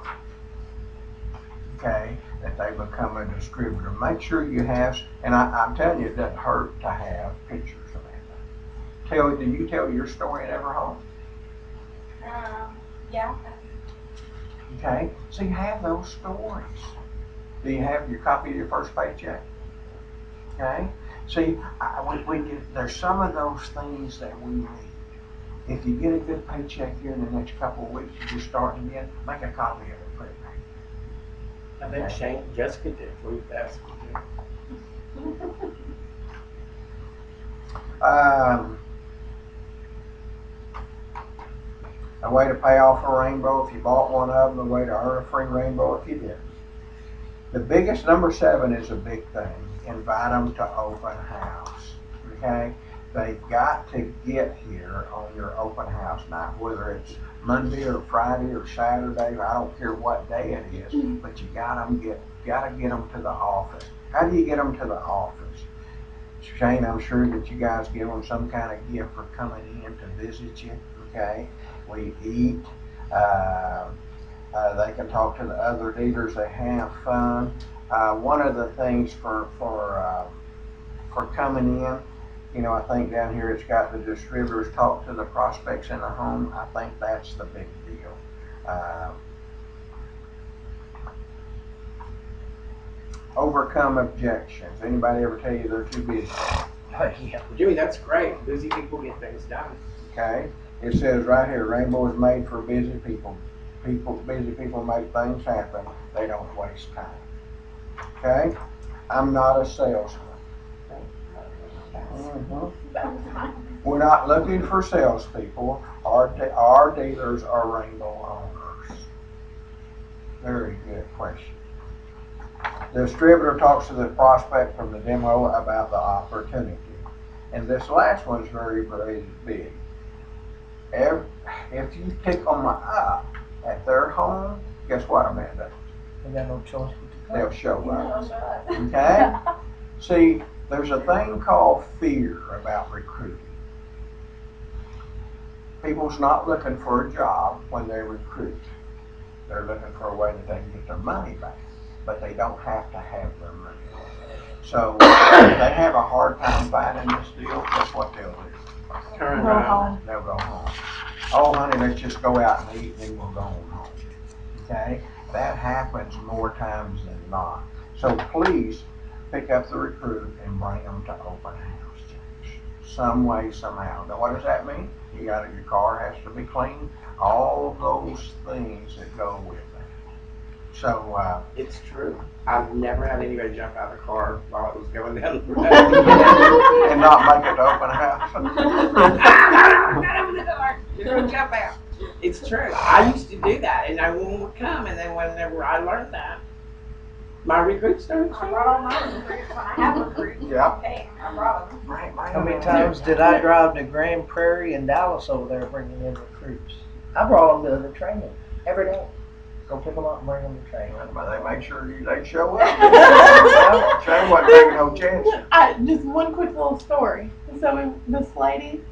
Okay? That they become a distributor. Make sure you have, and I'm telling you, it doesn't hurt to have pictures of that. Do you tell your story in every home? Yeah. Okay? So you have those stories. Do you have your copy of your first paycheck? Okay? See, there's some of those things that we need. If you get a good paycheck here in the next couple of weeks, you're starting again, make a copy of it, put it back. I think Shane, Jessica did for you best. A way to pay off a rainbow if you bought one of them, a way to earn a free rainbow if you didn't. The biggest, number 7, is a big thing. Invite them to open house, okay? They've got to get here on your open house night, whether it's Monday or Friday or Saturday. I don't care what day it is, but you gotta get them to the office. How do you get them to the office? Shane, I'm sure that you guys give them some kind of gift for coming in to visit you, okay? We eat. They can talk to the other dealers. They have fun. One of the things for coming in, you know, I think down here it's got the distributors talk to the prospects in the home. I think that's the big deal. Overcome objections. Anybody ever tell you they're too busy? Yeah. Jimmy, that's great. Busy people get things done. Okay. It says right here, Rainbow is made for busy people. Busy people make things happen. They don't waste time. Okay? I'm not a salesman. We're not looking for salespeople. Our dealers are Rainbow owners. Very good question. The distributor talks to the prospect from the demo about the opportunity. And this last one's very, very big. If you pick them up at their home, guess what, Amanda? They got no choice but to They'll come. show up. Okay? See, there's a thing called fear about recruiting. People's not looking for a job when they recruit. They're looking for a way that they can get their money back, but they don't have to have their money. So if they have a hard time finding this deal, guess what they'll do? Turn Go around. home. They'll go home. Oh, honey, let's just go out and eat, and then we'll go home. Okay? That happens more times than not. So please pick up the recruit and bring them to open house. Some way, somehow. Now, what does that mean? Your car has to be clean. All of those things that go with that. So, It's true. I've never had anybody jump out of the car while it was going down the road. and not make it to open house. You're gonna jump out. It's true. I used to do that, and no one would come. And then whenever I learned that, my recruits started. I brought all my recruits when I have recruits. Yeah. Hey, I brought them. How many times did I drive to Grand Prairie and Dallas over there bringing in recruits? I brought them to the training every day. Go pick them up and bring them to training. But they make sure they show up. Shane wasn't taking no chances. Just one quick little story. So this lady,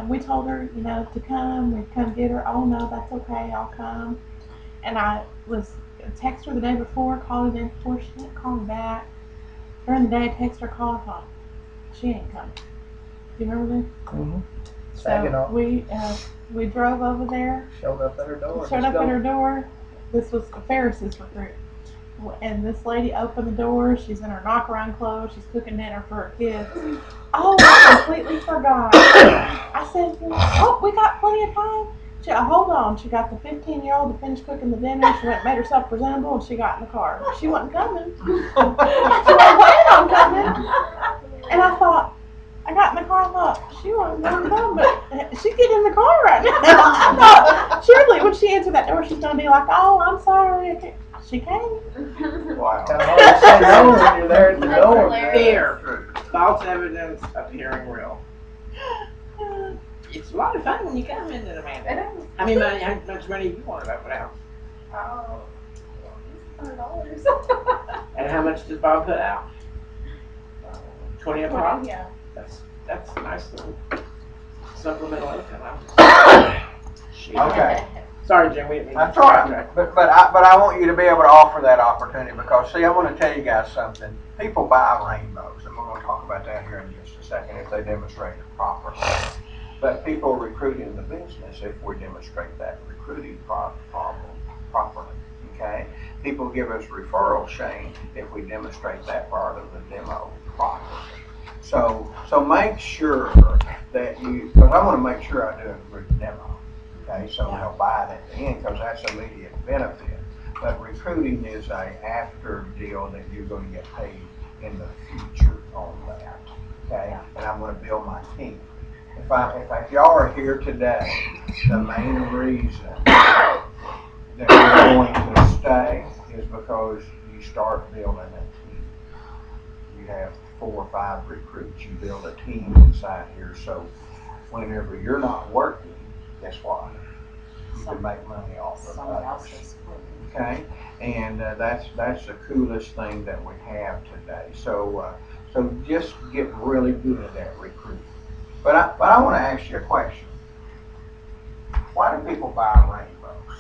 we told her, you know, to come. We'd come get her. Oh no, that's okay. I'll come. And I was text her the day before, called her the day before. She didn't call me back. During the day, I text her, call. I thought she ain't coming. Do you remember this? Mm-hmm. Saginaw. So we drove over there. Showed up at her door. Showed up at her door. This was Ferris's recruit. And this lady opened the door. She's in her knockaround clothes. She's cooking dinner for her kids. Oh, I completely forgot. I said, oh, we got plenty of time. She, hold on. She got the 15-year-old to finish cooking the dinner. She went and made herself presentable, and she got in the car. She wasn't coming. She wasn't planning on coming. And I thought, I got in the car and thought, she wasn't going to come, but she get in the car right now. I thought, surely when she answered that door, she's going to be like, oh, I'm sorry. She came. Wow. Kind of hard to say no when you're there at the That's door. hilarious. Fear. False evidence appearing real. It's a lot of fun when you come into the man. It is. How much money do you want to open house? Oh, $100. pictures. And how much does Bob put out? 20 a pop? Yeah. That's a nice little supplemental income. Shoot. Okay. Sorry, Jim. We didn't mean That's to all right, distract. but I want you to be able to offer that opportunity because, see, I want to tell you guys something. People buy rainbows, and we're going to talk about that here in just a second if they demonstrate it properly. But people recruit in the business if we demonstrate that recruiting problem properly, okay? People give us referral, Shane, if we demonstrate that part of the demo properly. So make sure that you, because I want to make sure I do a good demo. Okay, so they'll buy it at the end because that's immediate benefit. But recruiting is a after deal that you're going to get paid in the future on that. Okay, and I'm going to build my team. If y'all are here today, the main reason that you're going to stay is because you start building a team. You have 4 or 5 recruits. You build a team inside here. So whenever you're not working, guess what? You can make money off of Someone others. else's. Okay, and that's the coolest thing that we have today. So so just get really good at that recruiting. But I want to ask you a question. Why do people buy rainbows?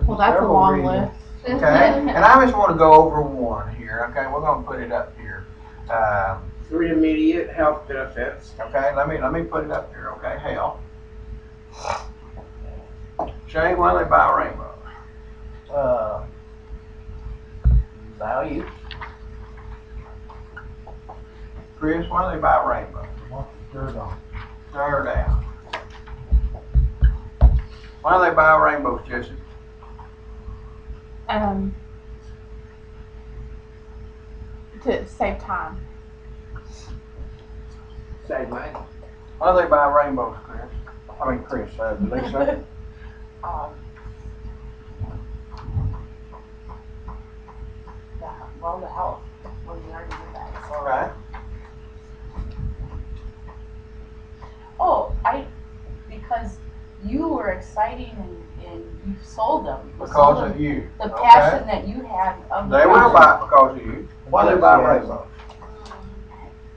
Well, that's a Several long reasons. list. Okay, and I just want to go over one here. Okay, we're going to put it up here. 3 immediate health benefits. Okay, let me put it up here. Okay, hell. Shane, why do they buy rainbows? Value. Chris, why do they buy rainbows? Dirt out. Why do they buy rainbows, Jesse? To save time. Save money. Why do they buy rainbows, Chris? I mean, Chris, Lisa. Well, the health. Well, you already did that. So. Okay. Oh, because you were exciting and you sold them. Because of you. The Okay. passion that you had of the They will product. buy it because of you. Why do they buy rainbows?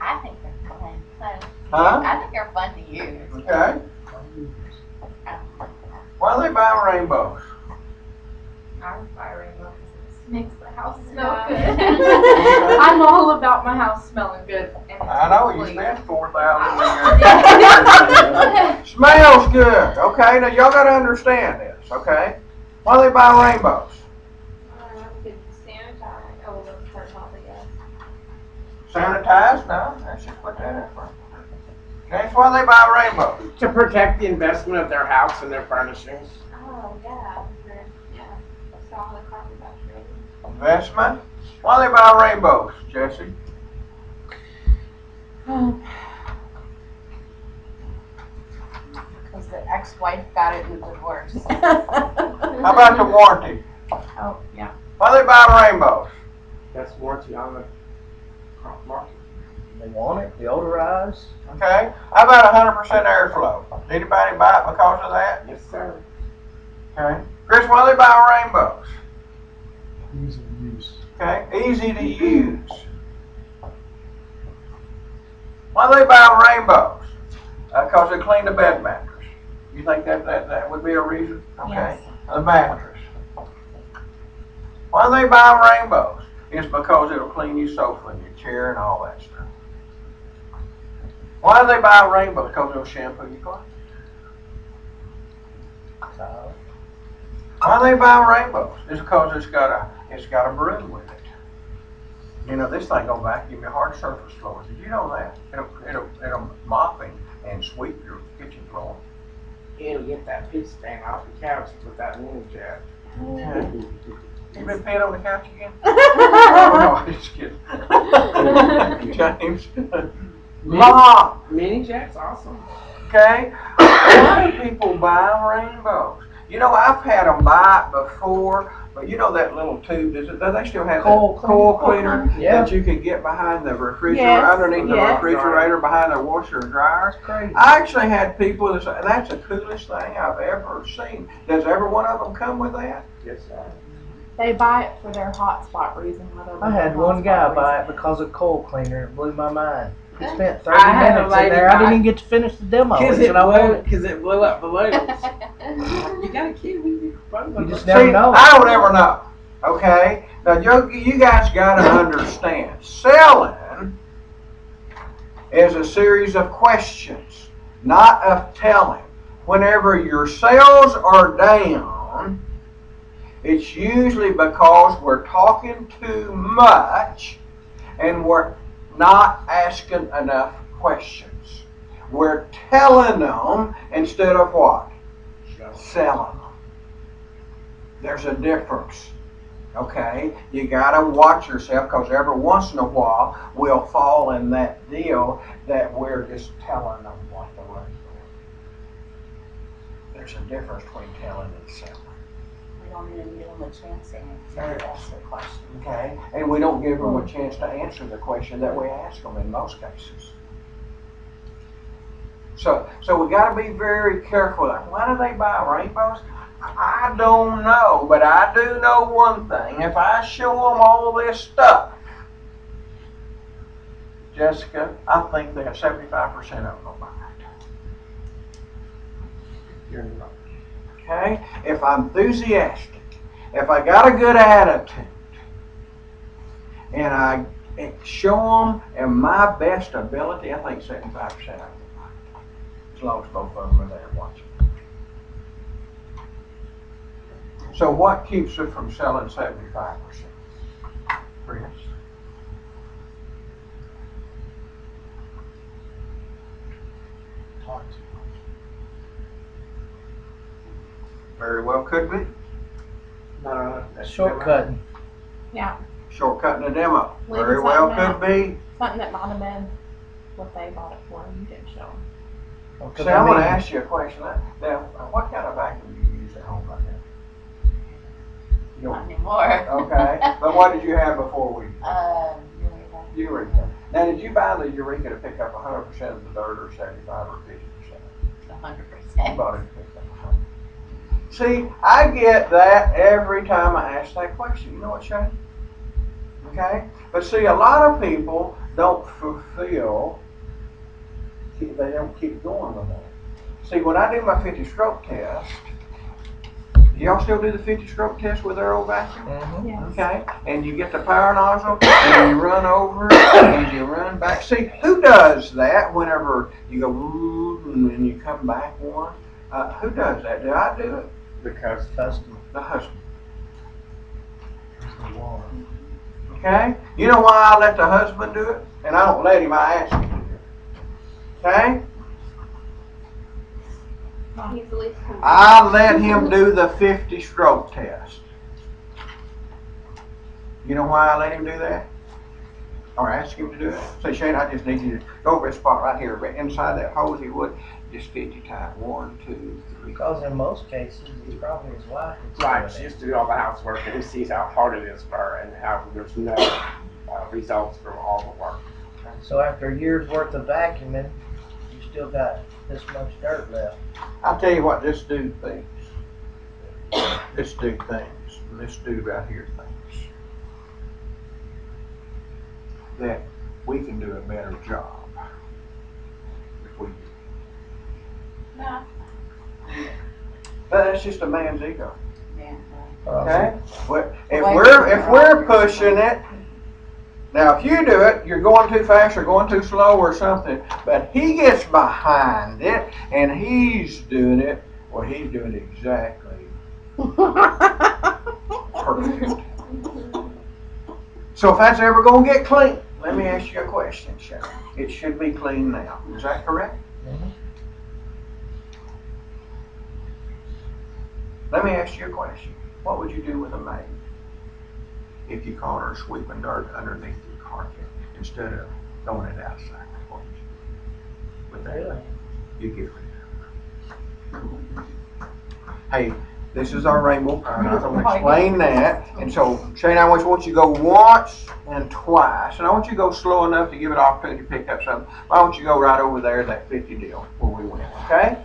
I think they're fun. Huh? I think they're fun to use. Okay. Why do they buy rainbows? I would buy rainbow because it makes the house smell Yeah. good. I'm all about my house smelling good. And it's I know, you complete. spent $4,000 a year. Smells good, okay? Now y'all gotta understand this, okay? Why do they buy rainbows? Sanitize? No, let's just put that in front. That's why they buy rainbows. To protect the investment of their house and their furnishings. Oh, yeah. So all the carbon dioxide. Investment? Why do they buy rainbows, Jesse? Because the ex-wife got it in the divorce. How about the warranty? Oh, yeah. Why do they buy rainbows? That's warranty on the market. They want it, deodorized. Okay? How about 100% airflow? Did anybody buy it because of that? Yes, sir. Okay. Chris, why do they buy rainbows? Ease of use. Okay, easy to use. Why do they buy rainbows? Because they clean the bed mattress. You think that would be a reason? Okay. Yes. The mattress. Why do they buy rainbows? It's because it'll clean your sofa and your chair and all that stuff. Why do they buy rainbows? Because it'll shampoo your clothes. Why do they buy rainbows? It's because it's got a broom with it. You know, this thing gonna vacuum your hard surface floors. Did you know that? It'll mop and sweep your kitchen floor. And get that pee stain off the couch with that mini jet. Okay. You been peeing on the couch again? Oh, no, I'm just kidding. James. Mom. Mini jet's awesome. Okay. Why do people buy rainbows? You know, I've had them buy it before, but you know that little tube, do they still have Coal that coal cleaner Yeah. that you can get behind the refrigerator, Yes, underneath the yes. refrigerator, behind the washer and dryer? That's crazy. I actually had people that say, that's the coolest thing I've ever seen. Does every one of them come with that? Yes, sir. They buy it for their hotspot reason. I had one guy buy it because of coal cleaner. It blew my mind. He spent 30 I had a minutes in lady there. I buy- didn't even get to finish the demo. He Because said, I want it. it blew up balloons. You got a kid, you just never See, know. I don't ever know. Okay? Now, you guys got to understand, selling is a series of questions, not of telling. Whenever your sales are down, it's usually because we're talking too much and we're not asking enough questions. We're telling them instead of what? Selling them. There's a difference. Okay? You gotta watch yourself, because every once in a while we'll fall in that deal that we're just telling them what the right is. There's a difference between telling and selling. We don't even give them a chance to ask the question. Okay? And we don't give them a chance to answer the question that we ask them in most cases. So we got to be very careful. Like, why do they buy rainbows? I don't know, but I do know one thing. If I show them all this stuff, Jessica, I think that 75% of them will buy it. Okay? If I'm enthusiastic, if I got a good attitude, and I show them in my best ability, I think 75% of them will buy it. As long as both of them are there watching. So what keeps it from selling 75%? Chris? Talk too much. Very well could be. No, that's Shortcutting. Yeah. Shortcutting a demo. Leaving Very well something could be. Something that might have been what they bought it for and you didn't show them. See, I'm going to ask you a question. Now, what kind of vacuum do you use at home right now? You Not don't- anymore. Okay, but what did you have before we? Eureka. Eureka. Now, did you buy the Eureka to pick up 100% of the dirt, or 75 or 50%? 100%. You bought it to pick up 100. See, I get that every time I ask that question. You know what, Shane? Okay? But see, a lot of people don't fulfill, they don't keep going with that. See, when I do my 50 stroke test, do y'all still do the 50 stroke test with their old vacuum? Mm-hmm. Yes. Okay, and you get the power nozzle and you run over and you run back. See, who does that whenever you go and then you come back one? Who does that? Do I do it? Because Custom. The husband. There's the water. Okay? You know why I let the husband do it? And I don't let him, I ask him to do it. Okay? He's the least convinced. I let him do the 50 stroke test. You know why I let him do that? Or ask him to do it? Say, Shane, I just need you to go over this spot right here, but inside that hose he would, just 50 times. 1, 2, 3. Because in most cases, it's probably his wife that's right, doing she it. used to do all the housework and he sees how hard it is for her and how there's no results from all the work. So after a year's worth of vacuuming, you still got this much dirt left. I'll tell you what this dude thinks. This dude thinks, and this dude right here thinks, that we can do a better job if we do. No. But that's just a man's ego. Yeah. Okay? If we're pushing it, now if you do it, you're going too fast or going too slow or something, but he gets behind it and he's doing it, well, he's doing it exactly perfect. So if that's ever going to get clean, let me ask you a question, Sharon. It should be clean now. Is that correct? Mhm. Let me ask you a question. What would you do with a maid if you caught her sweeping dirt underneath your carpet instead of throwing it outside? What would you do with that? Really? You get rid of her. Hey, This is our rainbow power. I'm going to explain that. And so, Shane, I want you to go once and twice. And I want you to go slow enough to give it opportunity to pick up something. I want you to go right over there, that 50 deal, where we went. Okay?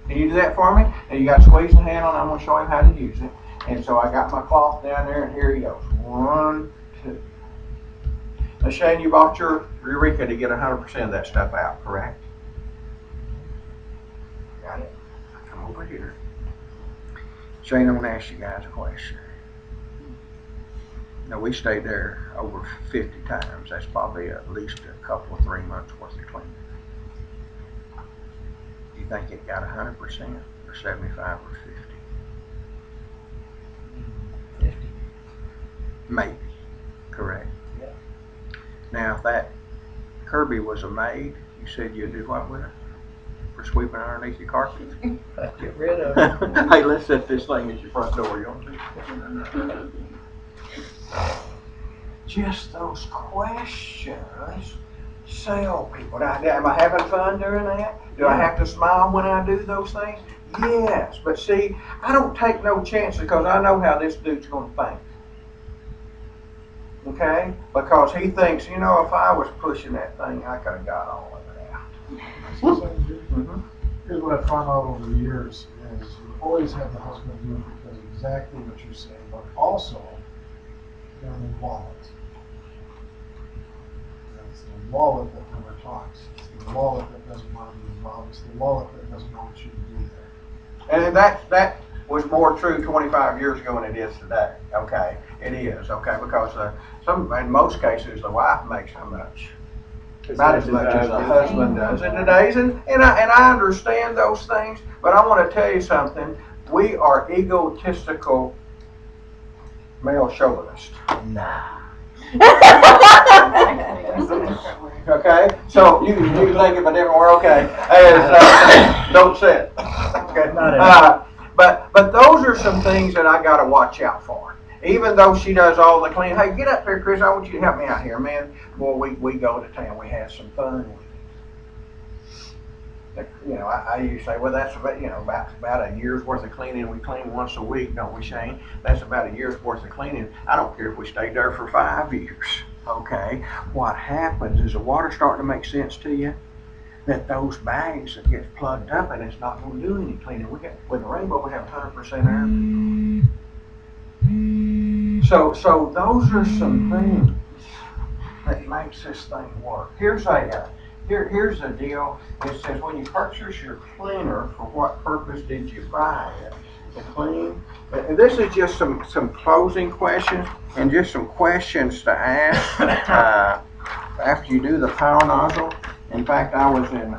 Can you do that for me? And you got to squeeze the hand on it. I'm going to show him how to use it. And so I got my cloth down there, and here he goes. 1, 2. Now, Shane, you bought your Eureka to get 100% of that stuff out, correct? Got it? Come over here. Shane, I'm going to ask you guys a question. Now, we stayed there over 50 times. That's probably at least a couple of 3 months worth of cleaning. Do you think it got 100% or 75 or 50? 50. Maybe. Correct. Yeah. Now, if that Kirby was a maid, you said you'd do what with her? For sweeping underneath your carpet? Get rid of it. Hey, let's set this thing at your front door. You want to just those questions sell people. Now, am I having fun doing that? Do I have to smile when I do those things? Yes, but see, I don't take no chances because I know how this dude's going to think. Okay? Because he thinks, you know, if I was pushing that thing, I could have got all of it out. Here's what I've found out over the years is you always have the husband do it because of exactly what you're saying, but also they're the wallet. It's the wallet that never talks. It's the wallet that doesn't want to be involved. It's the wallet that doesn't want you to be there. And that was more true 25 years ago than it is today. Okay, it is. Okay, because in most cases the wife makes how much? About as much as the husband does in today's, and I understand those things, but I want to tell you something. We are egotistical male chauvinists. Nah. Okay, so you think of a different word. Okay, don't say it. Okay, but those are some things that I got to watch out for. Even though she does all the cleaning, hey, get up here, Chris. I want you to help me out here, man. Boy, we go to town. We have some fun. You know, I usually say, well, that's about about a year's worth of cleaning. We clean once a week, don't we, Shane? That's about a year's worth of cleaning. I don't care if we stayed there for 5 years. Okay, what happens is the water starting to make sense to you. That those bags that get plugged up and it's not going to do any cleaning. With the rainbow, we have 100% air. So those are some things that makes this thing work. Here's the deal. It says when you purchase your cleaner, for what purpose did you buy it? To clean. And this is just some closing questions and just some questions to ask after you do the power nozzle. In fact, I was in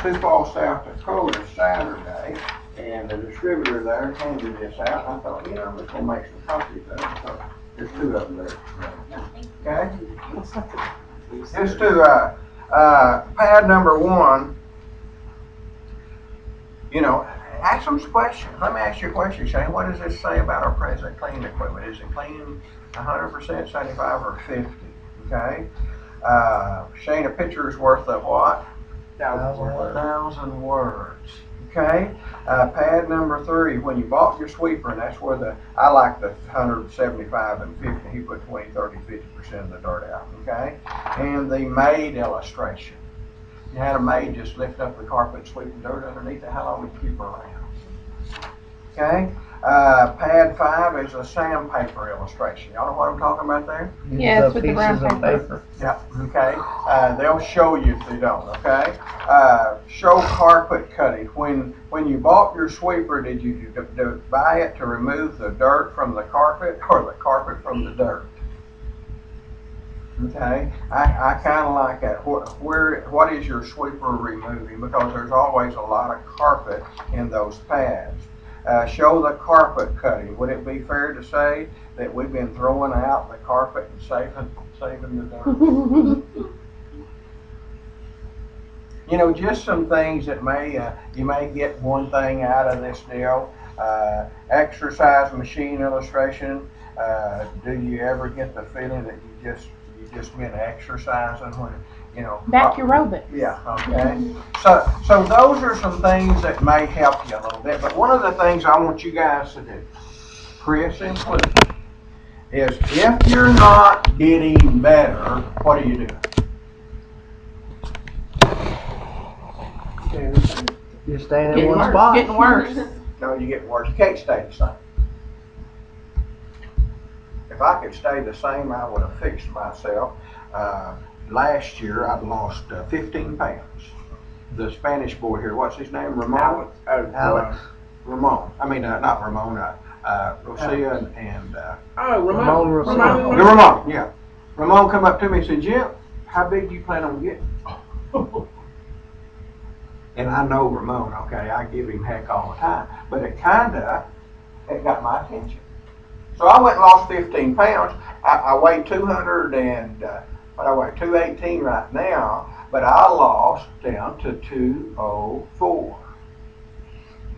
Sioux Falls, South Dakota Saturday, and the distributor there handed this out. I thought, I'm just going to make some copies of it. So there's 2 of them there. Okay? Just to pad number 1, ask them some questions. Let me ask you a question, Shane. What does this say about our present cleaning equipment? Is it cleaning 100%, 75, or 50? Okay? Shane, a picture is worth of what? 1,000 words. Okay? Pad number 3, when you bought your sweeper, and that's where I like the 175 and 50. He put 20, 30, 50% of the dirt out. Okay? And the maid illustration. You had a maid just lift up the carpet and sweep the dirt underneath it. How long would you keep her around? Okay? Pad 5 is a sandpaper illustration. Y'all know what I'm talking about there? Yeah, it's with the brown paper. Yeah, okay. They'll show you if they don't, okay? Show carpet cutting. When you bought your sweeper, did you buy it to remove the dirt from the carpet or the carpet from the dirt? Okay, I kind of like that. What is your sweeper removing? Because there's always a lot of carpet in those pads. Show the carpet cutting. Would it be fair to say that we've been throwing out the carpet and saving the dirt? Just some things that you may get one thing out of this deal. Exercise machine illustration. Do you ever get the feeling that you just been exercising you know. Back aerobics. Yeah, okay. So those are some things that may help you a little bit, but one of the things I want you guys to do, Chris included, is if you're not getting better, what do you do? You're staying in Getting one worse. spot. Getting worse. No, you get worse. You can't stay the same. If I could stay the same, I would have fixed myself. Last year, I lost 15 pounds. The Spanish boy here, what's his name? Ramon? Alex. Ramon. I mean, not Ramon. Rosia and Ramon Rousseau. yeah, Ramon. Yeah. Ramon come up to me and said, "Jim, how big do you plan on getting?" And I know Ramon. Okay, I give him heck all the time, but it got my attention. So I went and lost 15 pounds. I weigh 200 and I weigh 218 right now, but I lost down to 204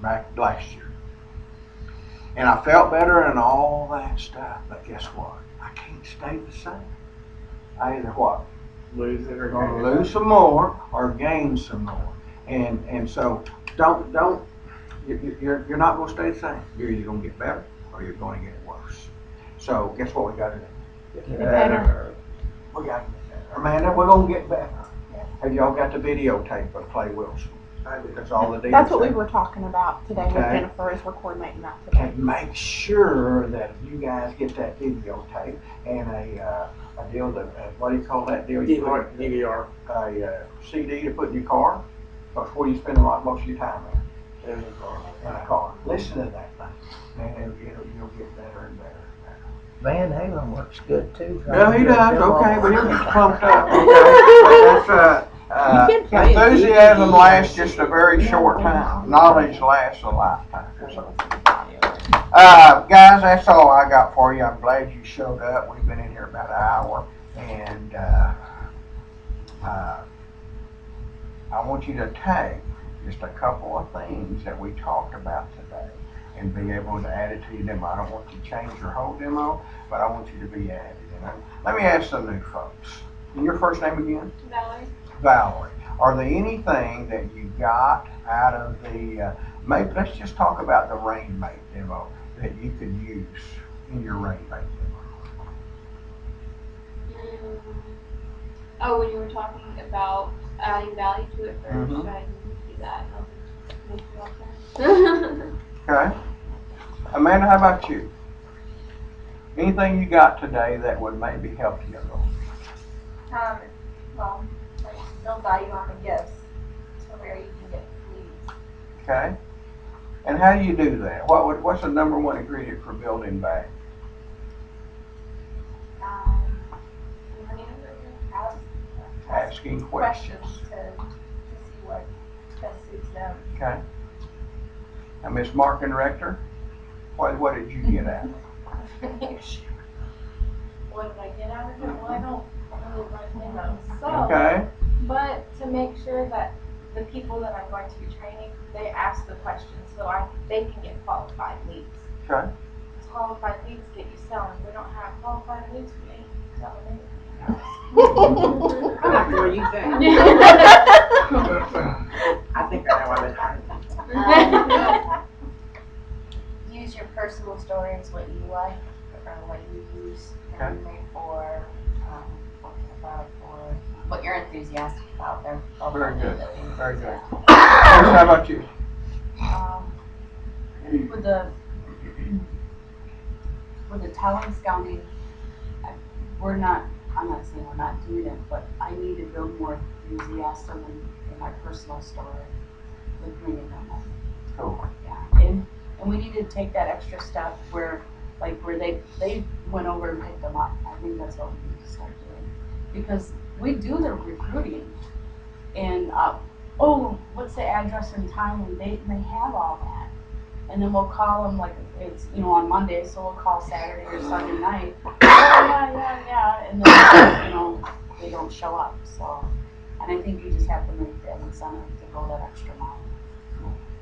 back last year. And I felt better and all that stuff, but guess what? I can't stay the same. I either what? Lose it or Gonna lose some more or gain some more. And so don't you're not gonna stay the same. You're either gonna get better or you're gonna get worse. So guess what we gotta do? Get better. We gotta get better. Amanda, we're gonna get better. Have y'all got the videotape of Clay Wilson? That's all the That's what we details. were talking about today with Okay. Jennifer, is we're coordinating that today. And make sure that if you guys get that videotape and a deal that, what do you call that deal? You put DVR. a CD to put in your car. That's where you spend most of your time at. In a car. Listen to that thing, and you'll get better and better. Van Halen works good too. Yeah, he does. Okay, but he'll get pumped up. Okay, but that's You can play it. enthusiasm lasts just a very short time. Knowledge lasts a lifetime. So, guys, that's all I got for you. I'm glad you showed up. We've been in here about an hour, and I want you to take just a couple of things that we talked about today and be able to add it to your demo. I don't want you to change your whole demo, but I want you to be added. Let me ask some new folks. And your first name again? Valerie. Valerie. Are there anything that you got out of the, maybe let's just talk about the rainmate demo that you could use in your rainmate demo? Oh, when you were talking about adding value to it first, Mhm. I didn't do that. I'll make you up Okay. Amanda, how about you? Anything you got today that would maybe help you a little? Well, like build value on the gifts to where you can get leads. Okay. And how do you do that? What's the number one ingredient for building value? Learning to ask Asking questions. to see what best suits them. Okay. Now, Miss Marketing Director, what did you get at? What did I get out of it? Well, I don't really write demos. So, Okay. but to make sure that the people that I'm going to be training, they ask the questions so they can get qualified leads. Okay. Qualified leads get you selling. We don't have qualified leads, we ain't selling anything. I like the way you think. I think I know what it Use your personal stories, what you like, or what you use Okay. for, for what you're enthusiastic about. They're all Very good. that we- Very good. How about you? With the talent scouting, I'm not saying we're not doing it, but I need to build more enthusiasm in my personal story with bringing them up. Cool. Yeah, and we need to take that extra step where they went over and picked them up. I think that's what we need to start doing. Because we do the recruiting and, what's the address and time and date, and they have all that. And then we'll call them like it's, on Monday, so we'll call Saturday or Sunday night. Oh, yeah, and then, they don't show up, so. And I think you just have to make that incentive to go that extra mile,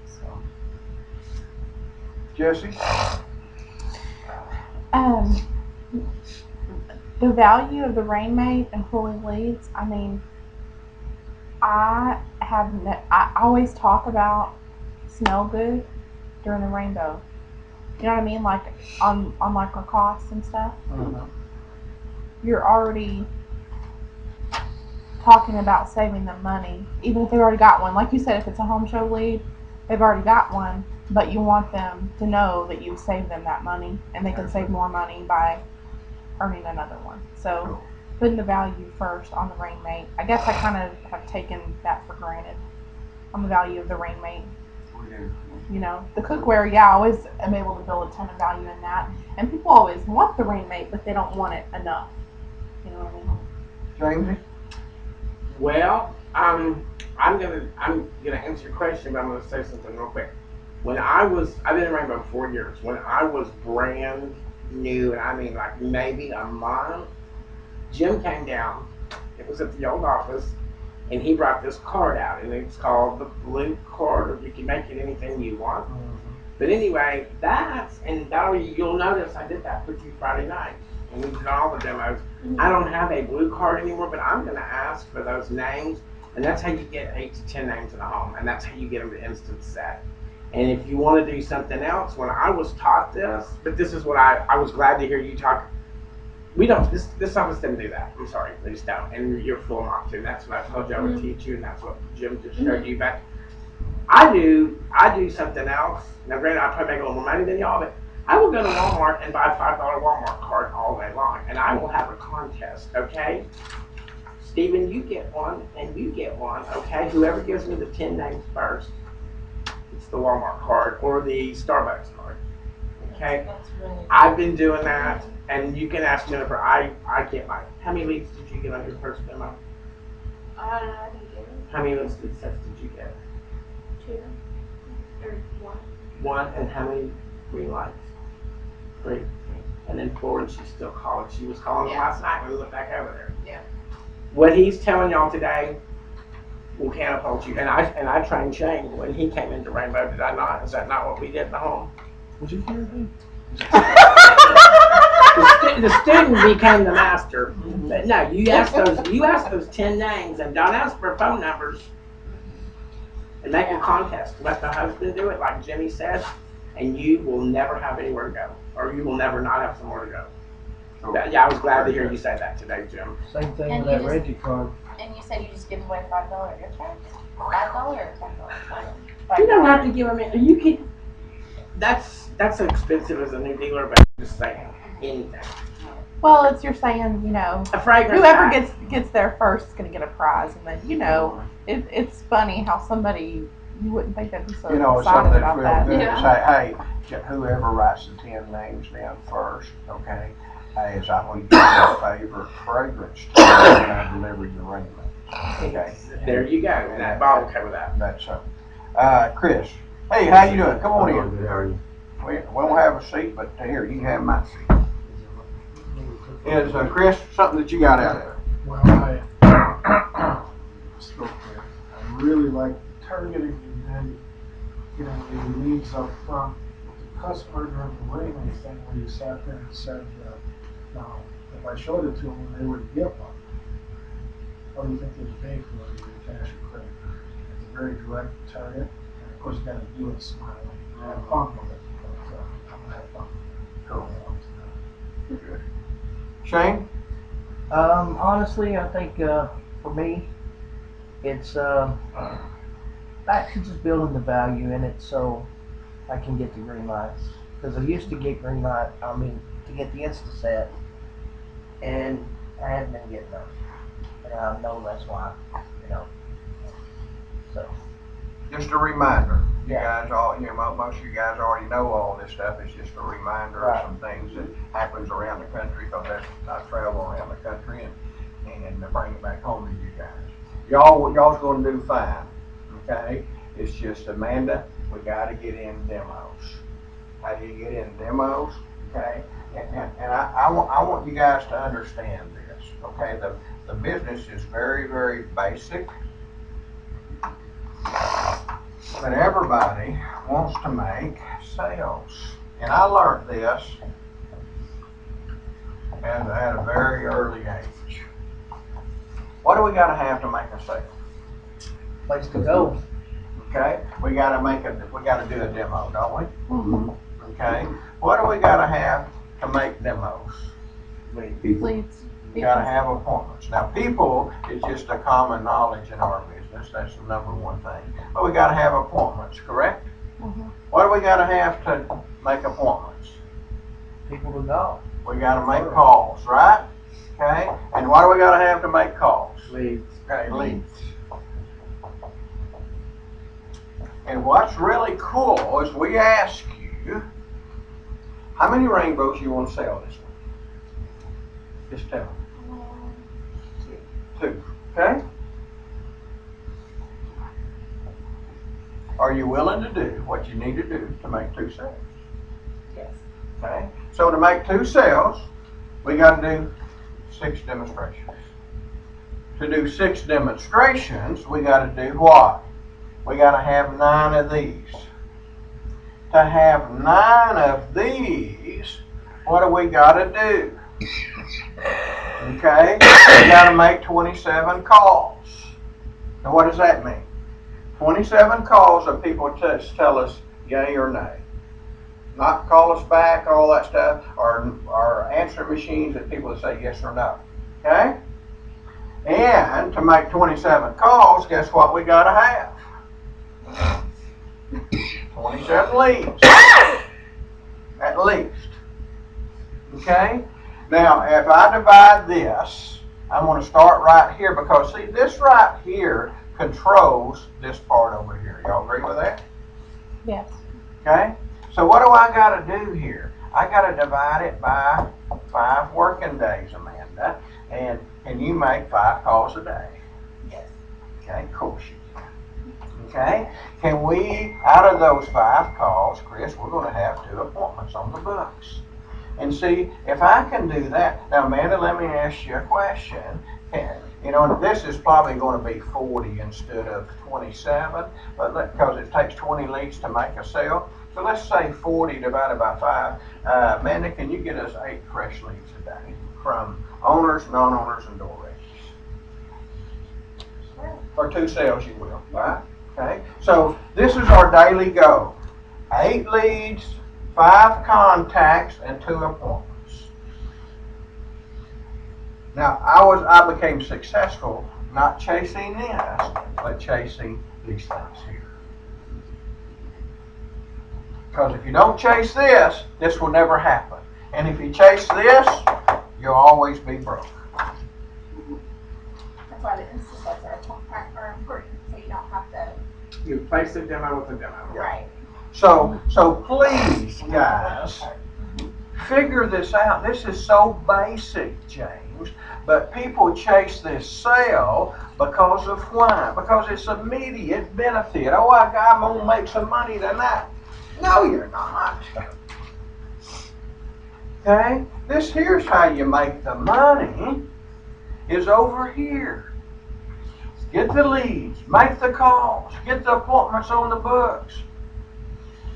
so. Jesse? The value of the rainmate and pulling leads, I mean, I always talk about smell good during the rainbow. You know what I mean? Like on like Lacoste and stuff. You're already talking about saving them money, even if they've already got one. Like you said, if it's a home show lead, they've already got one, but you want them to know that you've saved them that money, and they can save more money by earning another one. So putting the value first on the rain mate. I guess I kind of have taken that for granted on the value of the rain mate. You know, the cookware, yeah, I always am able to build a ton of value in that. And people always want the rain mate, but they don't want it enough. You know what I mean? Jamesy? Well, I'm gonna answer your question, but I'm gonna say something real quick. I've been in Rainbow 4 years. When I was brand new, and I mean like maybe a month, Jim came down. It was at the old office, and he brought this card out, and it's called the blue card, or you can make it anything you want. But anyway, and Valerie, you'll notice I did that with you Friday night, and we did all the demos. I don't have a blue card anymore, but I'm going to ask for those names, and that's how you get 8 to 10 names in a home, and that's how you get them to instant set. And if you want to do something else, when I was taught this, but this is what I was glad to hear you talk. We don't, this office didn't do that. I'm sorry, they just don't, and you're full not to. That's what I told you I would teach you, and that's what Jim just showed you. But I do something else. Now, granted, I probably make a little more money than y'all, but I will go to Walmart and buy a $5 Walmart card all day long, and I will have a contest, okay? Stephen, you get one, and you get one, okay? Whoever gives me the 10 names first, it's the Walmart card or the Starbucks card, okay? That's really I've been doing that, and you can ask Jennifer. I get my. How many leads did you get on your first demo? I didn't get it. How many listed sets did you get? 2 or 1. One, and how many green lights? 3. And then 4, and she's still calling. She was calling them last night when we went back over there. Yeah. What he's telling y'all today will catapult you. And I trained Shane when he came into Rainbow. Did I not? Is that not what we did in the home? Would you hear me? The student became the master. But no, you ask those 10 names, and don't ask for phone numbers. And make a contest. Let the husband do it, like Jimmy said, and you will never have anywhere to go, or you will never not have somewhere to go. Yeah, I was glad to hear you say that today, Jim. Same thing And with that you just- Reggie card. And you said you just give away $5 gift cards? $5 or $10? You don't have to give them. You can. That's expensive as a new dealer, but I'm just saying anything. Well, it's you're saying, you know, A fragrance. whoever pack. gets there first is going to get a prize, and then you know, it's funny how somebody you wouldn't think they'd be so You know, it's excited something about that's real that. good. Say, hey, whoever writes the 10 names down first, okay? Hey, is I want to give you a favorite fragrance to when I deliver your ring. Okay. There you go. And that Bob will cover that. That's Chris. Hey, how you doing? Come on in. Good, how are you? We won't have a seat, but here, you can have my seat. Is Chris, something that you got out of it? Well, I spoke there. I really like the targeting and then, the leads up front. The customer during the waiting thing where you sat there and said, if I showed it to them when they were to gift them, how do you think they'd pay for it, either cash or credit? It's a very direct target, and of course you gotta do it smiling. Have fun with it, but I'm gonna have fun. Cool. Good. Shane? Honestly, I think for me, it's back to just building the value in it so I can get the green lights. Because I used to get to get the Insta set, and I hadn't been getting them. And I know that's why, So. Just a reminder. You Yeah. guys most of you guys already know all this stuff. It's just a reminder Right. of some things that happens around the country, because I travel around the country and bring it back home to you guys. Y'all's gonna do fine, okay? It's just, Amanda, we gotta get in demos. How do you get in demos, okay? And I want you guys to understand this, okay? The business is very, very basic. But everybody wants to make sales. And I learned this at a very early age. What do we gotta have to make a sale? place to go. Okay, we gotta do a demo, don't we? Mhm. Okay, what do we gotta have to make demos? Leads. We gotta have appointments. Now, people is just a common knowledge in our business. That's the number one thing. But we gotta have appointments, correct? Mhm. What do we gotta have to make appointments? People to go. We gotta make calls, right? Okay, and what do we gotta have to make calls? Leads. Okay, leads. And what's really cool is we ask you, how many rainbows you want to sell this week? Just tell me. 2. Okay? Are you willing to do what you need to do to make 2 sales? Yes. Okay? So to make 2 sales, we got to do 6 demonstrations. To do 6 demonstrations, we got to do what? We got to have 9 of these. To have 9 of these, what do we got to do? Okay, we got to make 27 calls. Now what does that mean? 27 calls of people tell us yay or nay. Not call us back, all that stuff, or answer machines that people say yes or no. Okay? And to make 27 calls, guess what we got to have? 27 leads. At least. Okay? Now, if I divide this, I'm going to start right here because, see, this right here controls this part over here. Y'all agree with that? Yes. Okay? So what do I got to do here? I got to divide it by 5 working days, Amanda. And can you make 5 calls a day? Yes. Okay, of course you can. Okay? Can we, out of those 5 calls, Chris, we're going to have 2 appointments on the books. And see, if I can do that, now Amanda, let me ask you a question. You know, this is probably going to be 40 instead of 27, but because it takes 20 leads to make a sale. So let's say 40 divided by 5. Amanda, can you get us 8 fresh leads a day from owners, non-owners, and door rangers? Sure. Or 2 sales, you will, right? Okay. So this is our daily goal: 8 leads, 5 contacts, and 2 appointments. Now, I became successful not chasing this, but chasing these things here. Because if you don't chase this, this will never happen. And if you chase this, you'll always be broke. That's why the instances are important, so you don't have to. You place a demo with a demo. Right. So please, guys, figure this out. This is so basic, James, but people chase this sale because of why? Because it's immediate benefit. Oh, I'm going to make some money tonight. No, you're not. Okay? This here's how you make the money, is over here. Get the leads, make the calls, get the appointments on the books.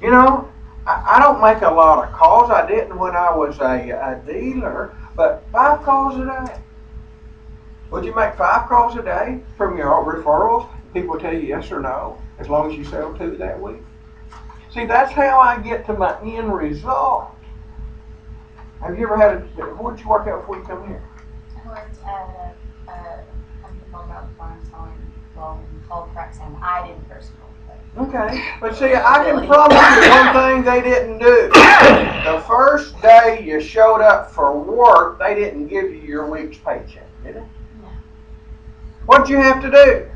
You know, I don't make a lot of calls. I didn't when I was a dealer, but 5 calls a day. Would you make 5 calls a day from your referrals? People tell you yes or no, as long as you sell 2 that week. See, that's how I get to my end result. Have you ever had what did you work out before you come here? I worked at a company called Mountain Farm selling cold cracks, and I did personal. Okay, but see, I can promise you one thing they didn't do. The first day you showed up for work, they didn't give you your week's paycheck, did they? No. What'd you have to do?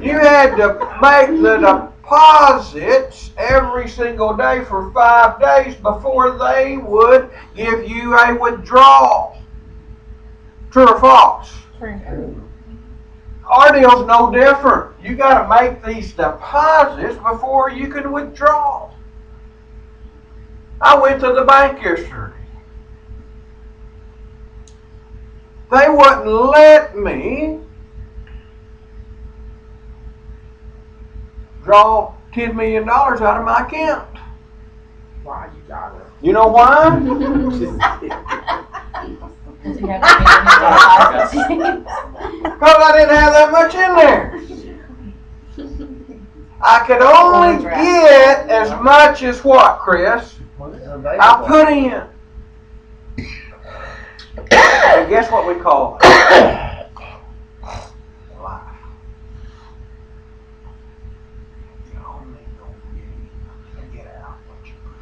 You had to make the deposits every single day for 5 days before they would give you a withdrawal. True or false? True. Our deal's no different. You got to make these deposits before you can withdraw. I went to the bank yesterday. They wouldn't let me draw $10 million out of my account. Why you got it? You know why? Because you have to pay the deposits. Because I didn't have that much in there. I could only get as much as what, Chris? I put in. And guess what we call it? Life. You only gonna get out what you put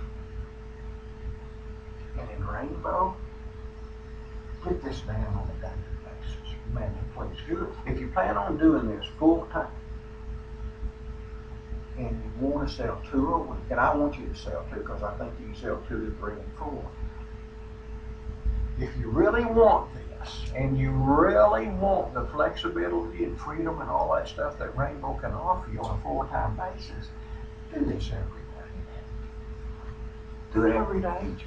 in. And in Rainbow, put this down on a daily basis. Man, please do it. If you plan on doing this full time, and you want to sell 2 a week, and I want you to sell 2 because I think you can sell 2 to 3 and 4. If you really want this, and you really want the flexibility and freedom and all that stuff that Rainbow can offer you on a full-time basis, do this every day. Do it every day, James.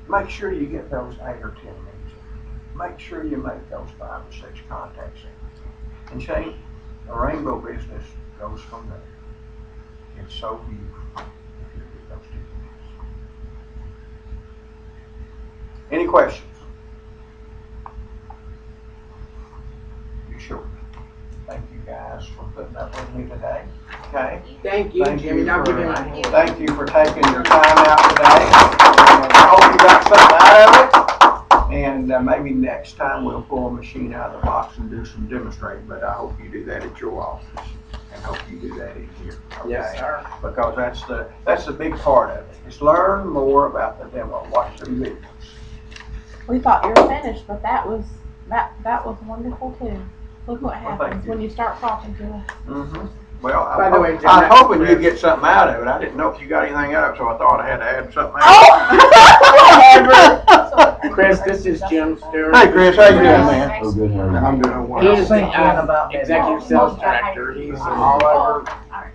Make sure you get those 8 or 10 meetings. Make sure you make those 5 or 6 contacts. And Shane, the Rainbow business goes from there. It's so beautiful if you do those 2 things. Any questions? You sure? Thank you guys for putting up with me today. Okay? Thank you, Jimmy. Thank you for taking your time out today. I hope you got something out of it. And maybe next time we'll pull a machine out of the box and do some demonstrating, but I hope you do that at your office. And hope you do that in here. Okay? Yes, sir. Because that's the big part of it. Is learn more about the demo. Watch the videos. We thought you were finished, but that was wonderful too. Look what Well, thank happens you. when you start talking to us. Mm-hmm. Well, By the way, Jim, I'm that's hoping you Chris. get something out of it. I didn't know if you got anything out of it, so I thought I had to add something out. Chris, this is Jim Stewart. Hey, Chris, how you doing, man? Oh, good, how are you? I'm doing He well. is the Thinking about that. executive sales director. He's all over.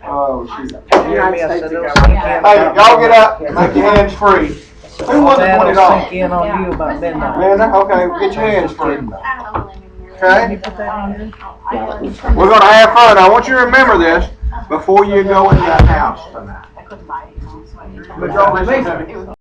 Oh, shoot. the United States of government. Hey, y'all get up, make your hands free. Who won the That'll $20? sink in on you about midnight. Amanda, okay, get your hands free. Can Okay? you put that in there? We're gonna have fun. I want you to remember this before you go in that house tonight. I couldn't buy it, so I didn't. But y'all listen to me.